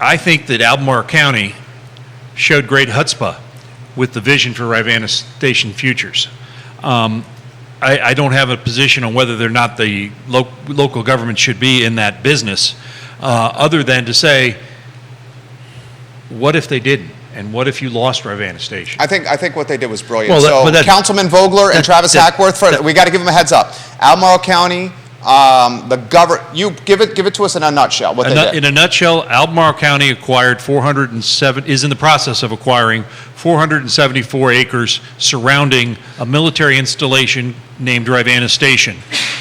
I think that Albemarle County showed great chutzpah with the vision for Ravenna Station futures. I don't have a position on whether or not the local government should be in that business, other than to say, what if they didn't? And what if you lost Ravenna Station? I think what they did was brilliant. Well, Councilman Vogler and Travis Hackworth, we got to give them a heads up. Albemarle County, you give it to us in a nutshell. What they did. In a nutshell, Albemarle County is in the process of acquiring 474 acres surrounding a military installation named Ravenna Station.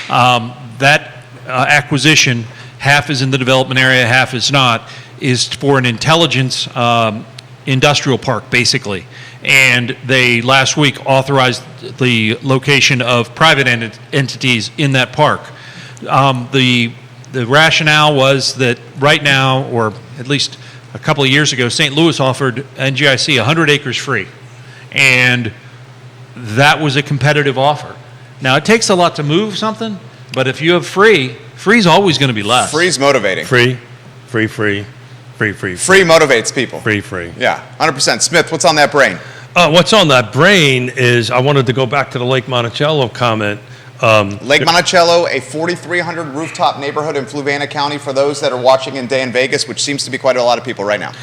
That acquisition, half is in the development area, half is not, is for an intelligence industrial park, basically. And they last week authorized the location of private entities in that park. The rationale was that right now, or at least a couple of years ago, St. Louis offered NGIC 100 acres free. And that was a competitive offer. Now, it takes a lot to move something, but if you have free's always going to be less. Free's motivating. Free. Free motivates people. Free. Yeah, 100%. Smith, what's on that brain? What's on that brain is I wanted to go back to the Lake Monticello comment. Lake Monticello, a 4,300 rooftop neighborhood in Fluvanna County for those that are watching in day in Vegas, which seems to be quite a lot of people right now.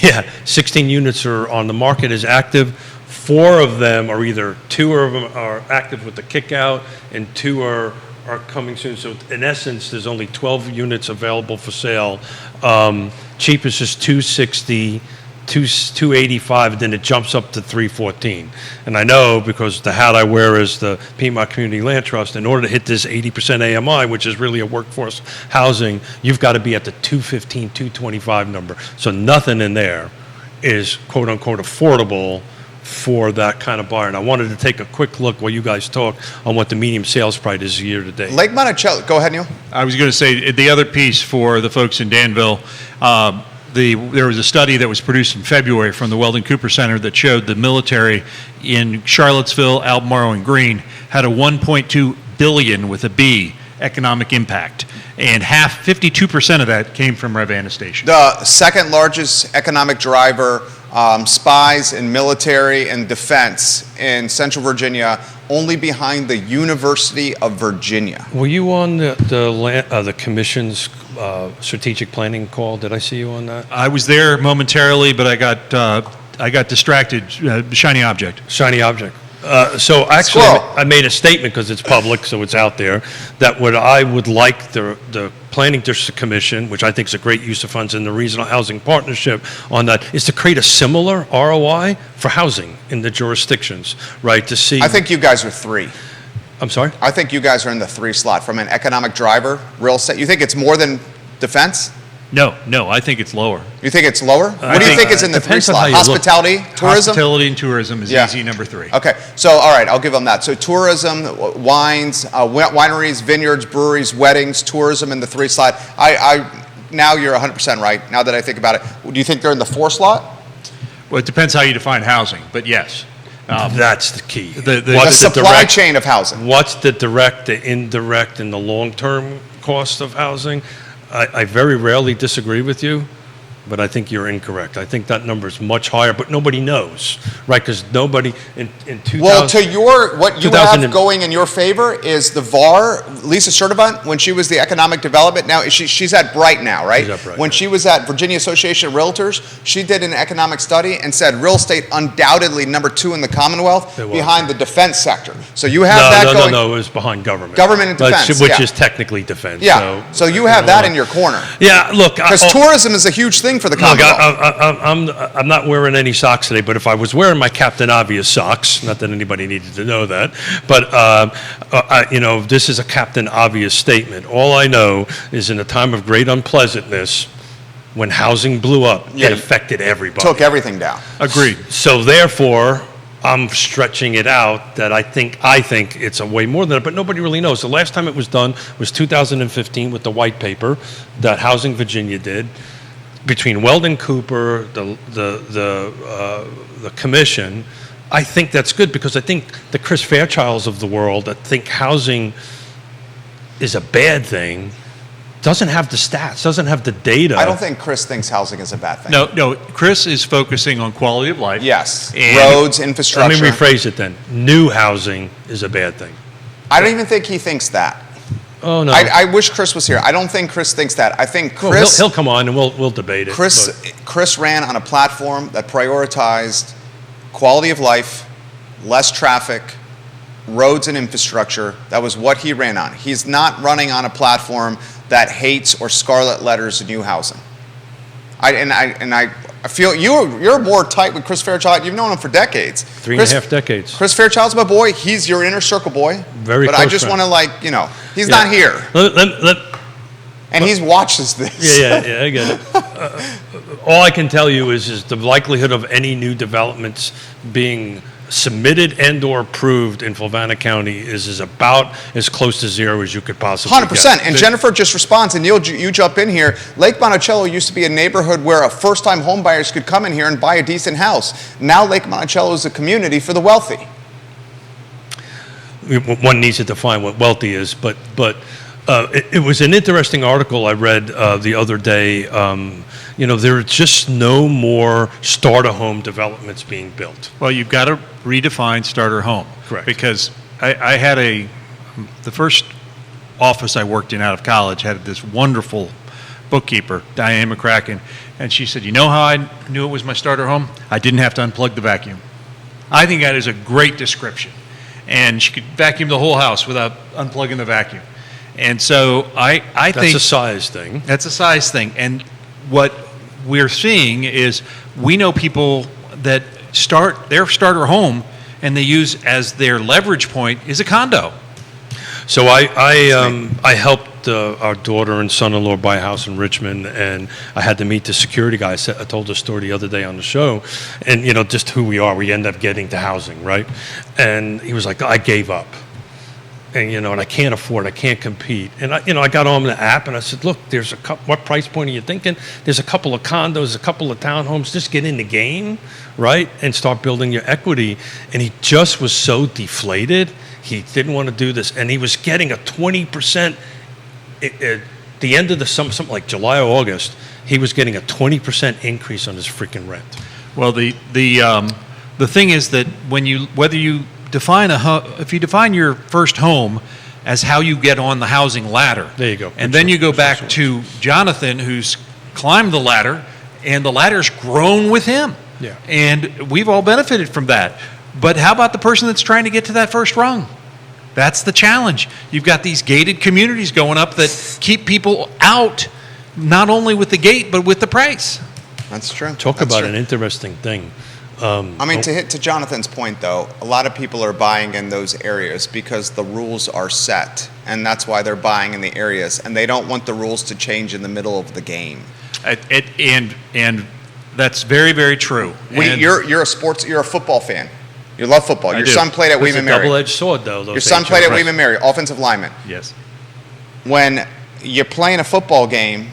Yeah, 16 units are on the market, is active. 4 of them are either 2 of them are active with the kickout and 2 are coming soon. So in essence, there's only 12 units available for sale. Cheapest is 260. 285, and then it jumps up to 314. And I know because the hat I wear is the Piedmont Community Land Trust. In order to hit this 80% AMI, which is really a workforce housing, you've got to be at the 215, 225 number. So nothing in there is quote unquote affordable for that kind of buyer. And I wanted to take a quick look while you guys talk on what the median sales price is year to date. Lake Monticello, go ahead, Neil. I was going to say the other piece for the folks in Danville. There was a study that was produced in February from the Weldon Cooper Center that showed the military in Charlottesville, Albemarle, and Greene had a 1.2 billion with a B economic impact, and 52% of that came from Ravenna Station. The second largest economic driver, spies in military and defense in Central Virginia, only behind the University of Virginia. Were you on the commission's strategic planning call? Did I see you on that? I was there momentarily, but I got distracted. Shiny object. Shiny object. So actually, Squirrel. I made a statement because it's public, so it's out there, that what I would like the Planning District Commission, which I think is a great use of funds, and the Regional Housing Partnership on that, is to create a similar ROI for housing in the jurisdictions, right? To see. I think you guys are 3. I'm sorry? I think you guys are in the 3 slot from an economic driver, real estate. You think it's more than defense? No, I think it's lower. You think it's lower? What do you think is in the 3 depends on how slot? you look. Hospitality, tourism? Hospitality and tourism is Yeah. easy number 3. Okay, so all right, I'll give them that. So tourism, wines, wineries, vineyards, breweries, weddings, tourism in the 3 slot. Now you're 100% right, now that I think about it. Do you think they're in the 4 slot? Well, it depends how you define housing, but yes. That's the key. The supply chain of housing. What's the direct, the indirect, and the long-term cost of housing? I very rarely disagree with you, but I think you're incorrect. I think that number is much higher, but nobody knows, right? Because nobody in 2000. Well, to what you 2000 have going in your favor is the VAR, Lisa Sturdivant, when she was the economic development. Now she's at Bright now, right? She's at Bright, when yeah. she was at Virginia Association of Realtors, she did an economic study and said real estate undoubtedly number 2 in the Commonwealth, It was. behind the defense sector. So you have going. No, it was behind government. Government and defense, which yeah. is technically defense. Yeah. So you have that in your corner. Yeah, look. Because tourism is a huge thing for the Look, Commonwealth. I'm not wearing any socks today, but if I was wearing my Captain Obvious socks, not that anybody needed to know that, but this is a Captain Obvious statement. All I know is in a time of great unpleasantness, when housing blew up, Yeah. it affected everybody. Took everything down. Agreed. So therefore, I'm stretching it out that I think it's a way more than that, but nobody really knows. The last time it was done was 2015 with the white paper that Housing Virginia did. Between Weldon Cooper, the commission, I think that's good because I think the Chris Fairchilds of the world that think housing is a bad thing doesn't have the stats, doesn't have the data. I don't think Chris thinks housing is a bad thing. No, Chris is focusing on quality of life. Yes. And Roads, infrastructure. Let me rephrase it then. New housing is a bad thing. I don't even think he thinks that. Oh, no. I wish Chris was here. I don't think Chris thinks that. I think Well, Chris he'll come on and we'll debate it. Chris ran on a platform that prioritized quality of life, less traffic, roads and infrastructure. That was what he ran on. He's not running on a platform that hates or scarlet letters new housing. I feel you're more tight with Chris Fairchild. You've known him for decades. 3.5 decades. Chris Fairchild's my boy. He's your inner circle boy. Very But close I just friend. want to he's Yeah. not here. And he watches this. Yeah, I get it. All I can tell you is the likelihood of any new developments being submitted and or approved in Fluvanna County is about as close to zero as you could possibly 100%. get. And Jennifer just responds, and Neil, you jump in here. Lake Monticello used to be a neighborhood where a first-time home buyers could come in here and buy a decent house. Now Lake Monticello is a community for the wealthy. One needs to define what wealthy is, but It was an interesting article I read the other day. There are just no more starter home developments being built. Well, you've got to redefine starter home. Correct. Because I had the first office I worked in out of college had this wonderful bookkeeper, Diane McCracken, and she said, you know how I knew it was my starter home? I didn't have to unplug the vacuum. I think that is a great description. And she could vacuum the whole house without unplugging the vacuum. And so I think... That's a size thing. That's a size thing. And what we're seeing is we know people that start their starter home and they use as their leverage point is a condo. So I helped our daughter and son-in-law buy a house in Richmond, and I had to meet the security guy. I told the story the other day on the show, and just who we are. We end up getting to housing, right? And he was like, I gave up. And and I can't afford it, I can't compete. And I got on the app and I said, look, there's a couple, what price point are you thinking? There's a couple of condos, a couple of townhomes, just get in the game, right? And start building your equity. And he just was so deflated, he didn't want to do this. And he was getting a 20%, at the end of the summer, something like July or August, he was getting a 20% increase on his freaking rent. Well, the thing is that if you define your first home as how you get on the housing ladder. There you go. And then you go back to Jonathan, who's climbed the ladder, and the ladder's grown with him. Yeah. And we've all benefited from that. But how about the person that's trying to get to that first rung? That's the challenge. You've got these gated communities going up that keep people out, not only with the gate, but with the price. That's true. Talk about an interesting thing. To Jonathan's point, though, a lot of people are buying in those areas because the rules are set, and that's why they're buying in the areas, and they don't want the rules to change in the middle of the game. And that's very, very true. You're a football fan. You love football. Your son played at William and It's a Mary. double-edged sword, though. Your son played at William and Mary, offensive lineman. Yes. When you're playing a football game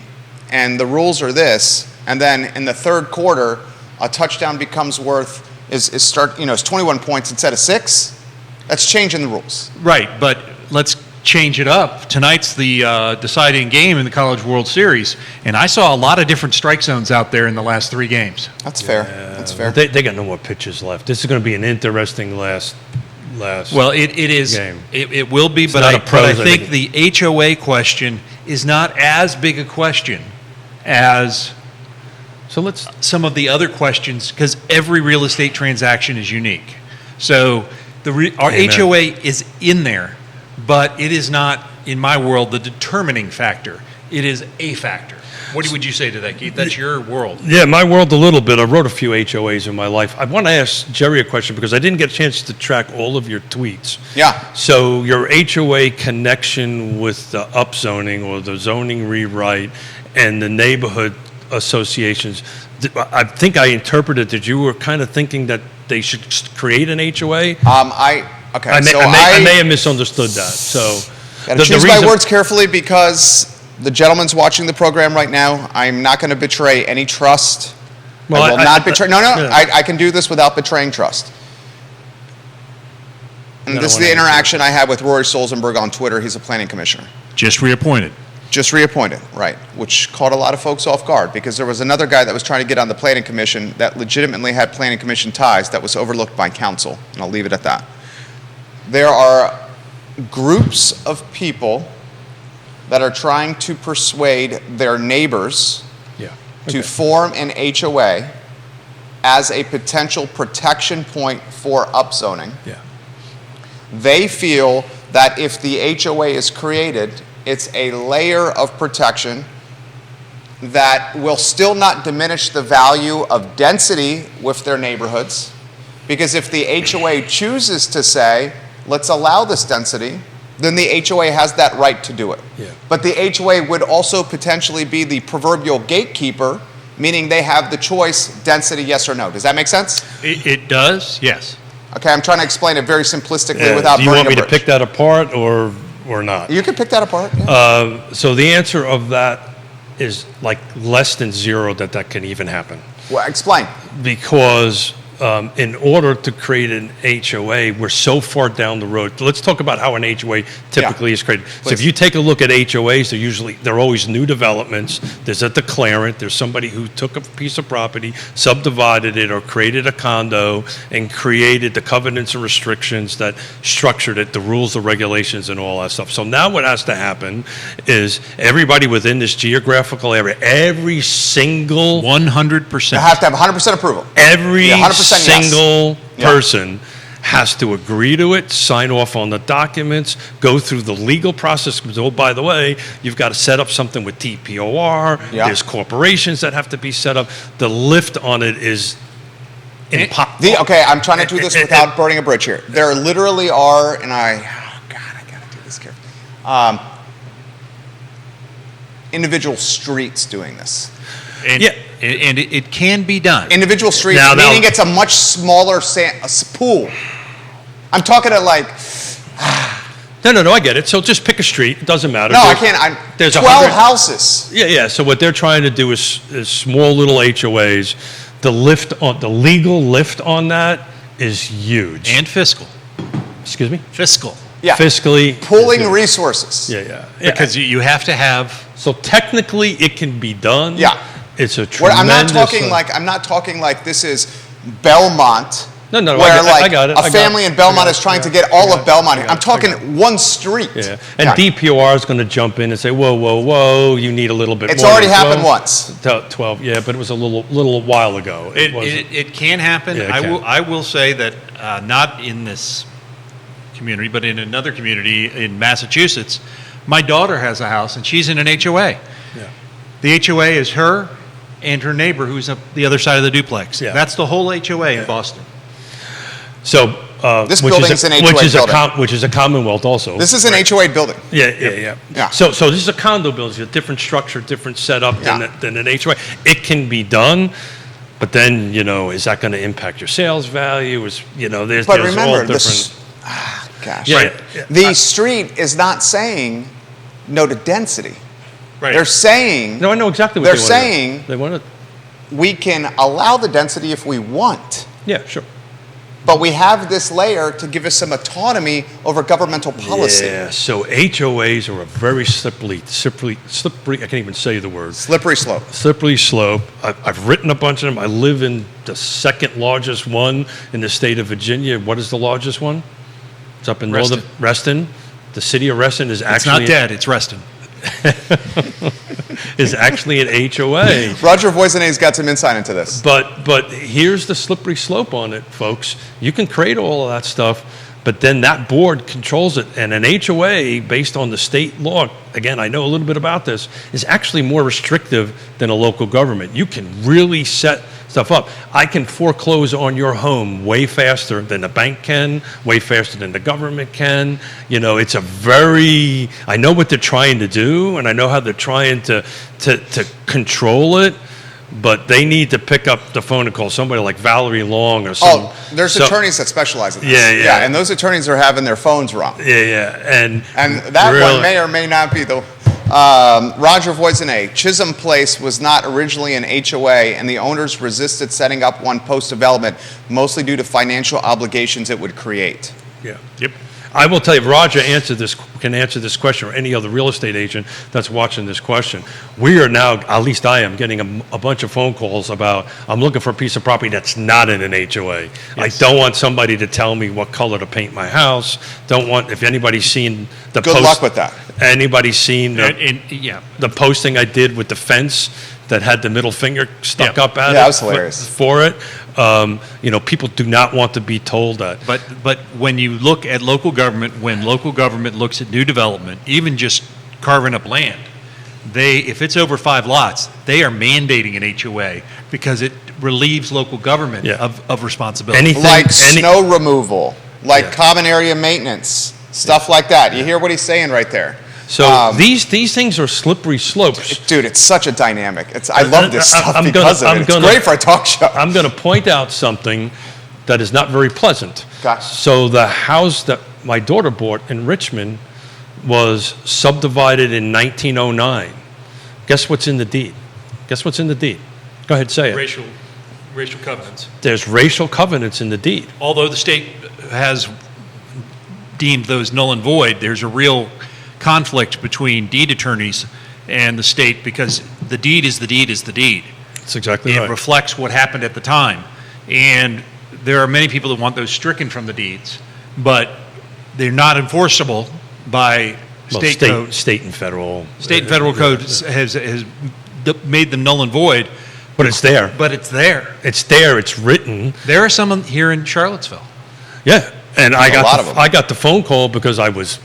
and the rules are this, and then in the third quarter, a touchdown becomes worth is 21 points instead of 6. That's changing the rules. Right, but let's change it up. Tonight's the deciding game in the College World Series, and I saw a lot of different strike zones out there in the last 3 games. That's fair. That's fair. They got no more pitches left. This is going to be an interesting last. Well, it is. Game. It will be, It's but not I a pros, I think think. the HOA question is not as big a question as So let's. some of the other questions, because every real estate transaction is unique. So our Amen. HOA is in there, but it is not, in my world, the determining factor. It is a factor. What would you say to that, Keith? That's your world. Yeah, my world a little bit. I wrote a few HOAs in my life. I want to ask Jerry a question because I didn't get a chance to track all of your tweets. Yeah. So your HOA connection with the upzoning or the zoning rewrite and the neighborhood associations, I think I interpreted that you were kind of thinking that they should create an HOA. I may have misunderstood that. So Gotta choose my words carefully because the gentleman's watching the program right now. I'm not going to betray any trust. Well, I will not betray. No. Yeah. I can do this without betraying trust. And this is the interaction I had with Rory Solzenberg on Twitter. He's a planning commissioner. Just reappointed. Just reappointed, right, which caught a lot of folks off guard because there was another guy that was trying to get on the planning commission that legitimately had planning commission ties that was overlooked by council, and I'll leave it at that. There are groups of people that are trying to persuade their neighbors to form an HOA as a potential protection point for upzoning. Yeah. They feel that if the HOA is created, it's a layer of protection that will still not diminish the value of density with their neighborhoods. Because if the HOA chooses to say, let's allow this density, then the HOA has that right to do it. Yeah. But the HOA would also potentially be the proverbial gatekeeper, meaning they have the choice, density, yes or no. Does that make sense? It does, yes. Okay, I'm trying to explain it very simplistically without Do you burning want me a to bridge. pick that apart or not? You can pick that apart. Yeah. So the answer of that is like less than 0 that can even happen. Well, explain. Because in order to create an HOA, we're so far down the road. Let's talk about how an HOA typically is created. So if Please. you take a look at HOAs, they're always new developments. There's a declarant. There's somebody who took a piece of property, subdivided it, or created a condo and created the covenants and restrictions that structured it, the rules, the regulations, and all that stuff. So now what has to happen is everybody within this geographical area, every single 100%. You have to have 100% approval. every Yeah, 100% yes. single Yeah. person has to agree to it, sign off on the documents, go through the legal process. Oh, by the way, you've got to set up something with TPOR. Yeah. There's corporations that have to be set up. The lift on it is impossible. Okay, I'm trying to do this without burning a bridge here. There literally are, and I gotta do this carefully. Individual streets doing this. And, Yeah. and it can be done. Individual streets, Now- meaning it's a much smaller pool. I'm talking to like, No, I get it. So just pick a street. It doesn't matter. no, I There's- can't, there's 12 100 houses. Yeah. So what they're trying to do is small little HOAs. The legal lift on that is huge. And fiscal. Excuse me? Fiscal. Yeah. Fiscally. Pooling resources. Yeah. Because you have to have. So technically, it can be done. Yeah. It's a Where tremendous. I'm not talking like this is Belmont. No, where I got it. a family in Belmont is trying to get all of Belmont. I'm I got talking it. one street. Yeah. And DPOR is going to jump in and say, whoa, you need a little bit It's more. already than happened 12. once. 12, yeah, but it was a little while ago. It can happen. Yeah, it can. I will say that not in this community, but in another community in Massachusetts, my daughter has a house and she's in an HOA. Yeah. The HOA is her and her neighbor who's up the other side of the duplex. Yeah. That's the whole HOA in Boston. So This which building's is a, an HOA which is building. which is a Commonwealth also. This is an HOA building. Yeah. Yeah. So this is a condo building, a different structure, different setup Yeah. than an HOA. It can be done, but then is that going to impact your sales value? There's But all remember, different. Gosh. Yeah, yeah. The street is not saying no to density. Right. They're saying No, I know exactly what They're they want to do. saying- They want to. we can allow the density if we want, Yeah, sure. but we have this layer to give us some autonomy over governmental policy. Yeah. So HOAs are a very slippery. I can't even say the word. Slippery slope. Slippery slope. I've written a bunch of them. I live in the second largest one in the state of Virginia. What is the largest one? It's up in northern Reston. The city of Reston is It's actually not dead, it's Reston. is actually an HOA. Roger Voisinet's got some insight into this. But here's the slippery slope on it, folks. You can create all of that stuff, but then that board controls it. And an HOA, based on the state law, again, I know a little bit about this, is actually more restrictive than a local government. You can really set stuff up. I can foreclose on your home way faster than the bank can, way faster than the government can. It's I know what they're trying to do, and I know how they're trying to control it. But they need to pick up the phone and call somebody like Valerie Long or some. There's attorneys that specialize in this. Yeah. And those attorneys are having their phones wrong. Yeah. And that really, one may or may not be the. Roger Voisinet, Chisholm Place was not originally an HOA, and the owners resisted setting up one post-development, mostly due to financial obligations it would create. Yeah. Yep. I will tell you, Roger can answer this question, or any other real estate agent that's watching this question. We are now, at least I am, getting a bunch of phone calls about, I'm looking for a piece of property that's not in an HOA. Yes. I don't want somebody to tell me what color to paint my house. If anybody's seen the Good luck with that. Anybody's seen the posting I did with the fence that had the middle finger stuck up at it? That was hilarious. For it. People do not want to be told that. But when you look at local government, when local government looks at new development, even just carving up land, if it's over 5 lots, they are mandating an HOA because it relieves local government of responsibility. Snow removal, common area maintenance, stuff like that. You hear what he's saying right there. So these things are slippery slopes. Dude, it's such a dynamic. I love this stuff because of it. It's great for a talk show. I'm going to point out something that is not very pleasant. Gosh. So the house that my daughter bought in Richmond was subdivided in 1909. Guess what's in the deed? Go ahead, say it. racial covenants. There's racial covenants in the deed. Although the state has deemed those null and void, there's a real conflict between deed attorneys and the state because the deed is the deed is the deed. That's exactly It right. reflects what happened at the time. And there are many people that want those stricken from the deeds, but they're not enforceable by Well, state code. state and federal. State and federal code has made them null and void, But it's there. but it's there. It's there. It's written. There are some here in Charlottesville. Yeah. And I A lot of got them. I got the phone call because I was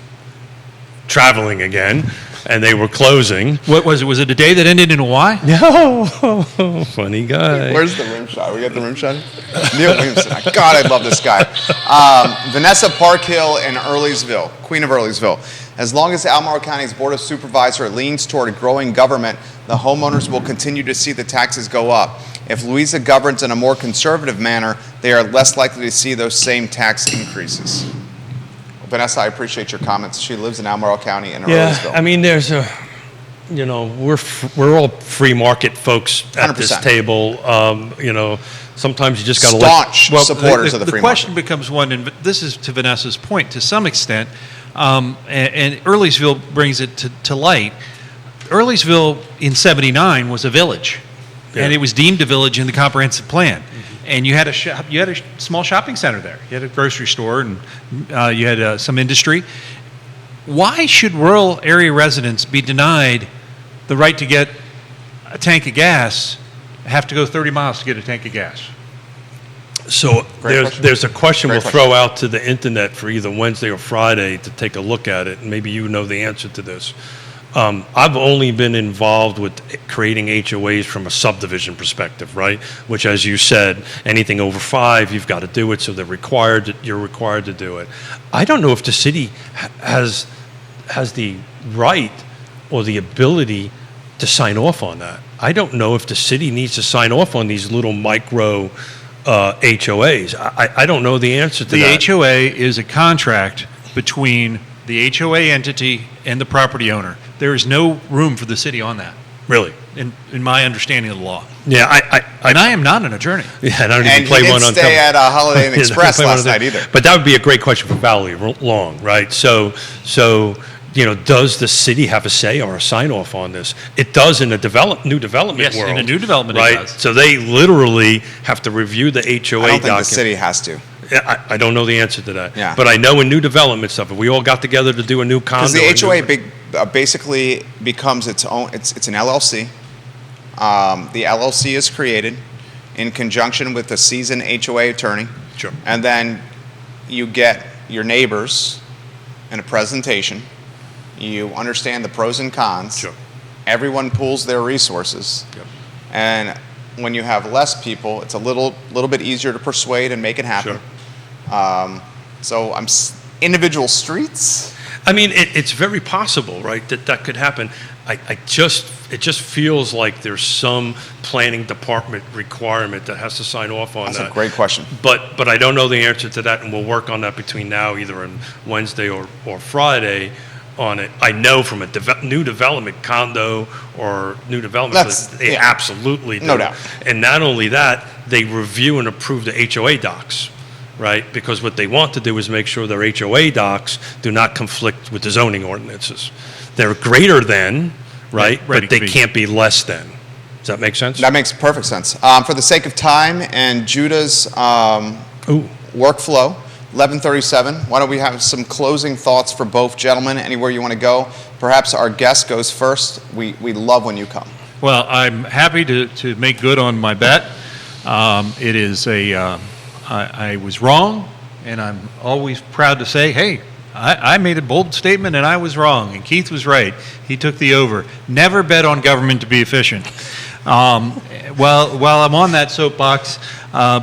traveling again, and they were closing. What was it? Was it a day that ended in a Y? No, funny guy. Where's the rim shot? We got the rim shot? Neil Williamson. God, I love this guy. Vanessa Parkhill in Earlysville, Queen of Earlysville. As long as Albemarle County's Board of Supervisors leans toward growing government, the homeowners will continue to see the taxes go up. If Louisa governs in a more conservative manner, they are less likely to see those same tax increases. Vanessa, I appreciate your comments. She lives in Albemarle County in Earlysville. Yeah, I mean, there's a, we're all free market folks at this 100%. table. Sometimes you just got to Staunch supporters of the free The question market. becomes one, and this is to Vanessa's point to some extent, and Earlysville brings it to light. Earlysville in '79 was a village, and Yeah. it was deemed a village in the comprehensive plan. And you had a small shopping center there. You had a grocery store, and you had some industry. Why should rural area residents be denied the right to get a tank of gas? Have to go 30 miles to get a tank of gas. So Great question. there's a question Great we'll throw out to the internet for either Wednesday or Friday to take a look at it, and maybe you know the answer to this. I've only been involved with creating HOAs from a subdivision perspective, right? Which, as you said, anything over 5, you've got to do it, so you're required to do it. I don't know if the city has the right or the ability to sign off on that. I don't know if the city needs to sign off on these little micro HOAs. I don't know the answer to The that. HOA is a contract between the HOA entity and the property owner. There is no room for the city on that, Really? in my understanding of the law. Yeah, And I am not an attorney. Yeah, and I don't And even he play didn't one on stay at Holiday Inn Yeah, Express play one last on night either. But that would be a great question for Valerie Long, right? So does the city have a say or a sign off on this? It does in a new development Yes, world. in a new development it right? does. So they literally have to review the HOA I don't think the document. city has to. Yeah, I don't know the answer to that. Yeah. But I know in new development stuff, if we all got together to do a new condo. Because the or new- HOA basically becomes its own, it's an LLC. The LLC is created in conjunction with a seasoned HOA attorney. Sure. And then you get your neighbors in a presentation. You understand the pros and cons. Sure. Everyone pools their resources. Yep. And when you have less people, it's a little bit easier to persuade and make it happen. So individual streets. I mean, it's very possible, right, that could happen. It just feels like there's some planning department requirement that has to sign off on That's that. a great question. But I don't know the answer to that, and we'll work on that between now, either on Wednesday or Friday on it. I know from a new development condo or new development, they yeah. absolutely do. No doubt. And not only that, they review and approve the HOA docs, right? Because what they want to do is make sure their HOA docs do not conflict with the zoning ordinances. They're greater than, right? Right, But they it could be. can't be less than. Does that make sense? That makes perfect sense. For the sake of time and Judah's Ooh. workflow, 11:37. Why don't we have some closing thoughts for both gentlemen? Anywhere you want to go? Perhaps our guest goes first. We love when you come. Well, I'm happy to make good on my bet. It is I was wrong, and I'm always proud to say, hey, I made a bold statement and I was wrong, and Keith was right. He took the over. Never bet on government to be efficient. While I'm on that soapbox,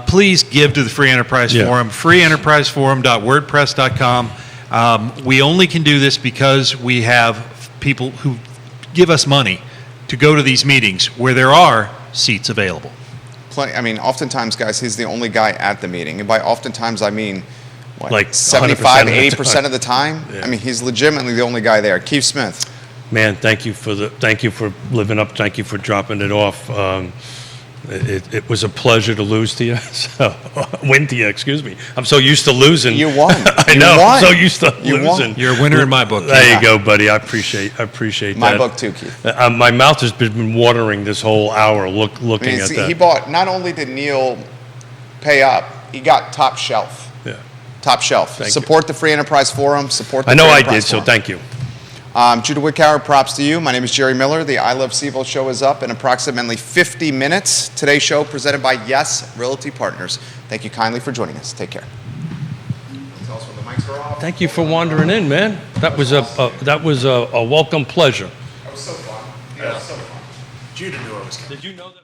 please give to the Free Enterprise Yeah. Forum, freeenterpriseforum.wordpress.com. We only can do this because we have people who give us money to go to these meetings where there are seats available. I mean, oftentimes, guys, he's the only guy at the meeting. And by oftentimes, I mean, what, Like 75, 100% 80% of the time? Yeah. I mean, he's legitimately the only guy there. Keith Smith. Man, thank you for living up. Thank you for dropping it off. It was a pleasure to lose to you, win to you, excuse me. I'm so used to losing. You won. I You know, won. I'm so used to You won. losing. You're a winner in my book. There you go, buddy. I appreciate that. My book too, Keith. My mouth has been watering this whole hour looking I mean, at see, that. he bought, not only did Neil pay up, he got top shelf. Yeah. Top shelf. Thank you. Support the Free Enterprise Forum, support the I know Free I Enterprise did, so Forum. thank you. Judah Wickower, props to you. My name is Jerry Miller. The I Love CVille show is up in approximately 50 minutes. Today's show presented by Yes Realty Partners. Thank you kindly for joining us. Take care. Tell us when the mics are off. Thank you for wandering in, man. That was a welcome pleasure. That was so fun. Yeah, that was so fun. Judah knew I was coming. Did you know that?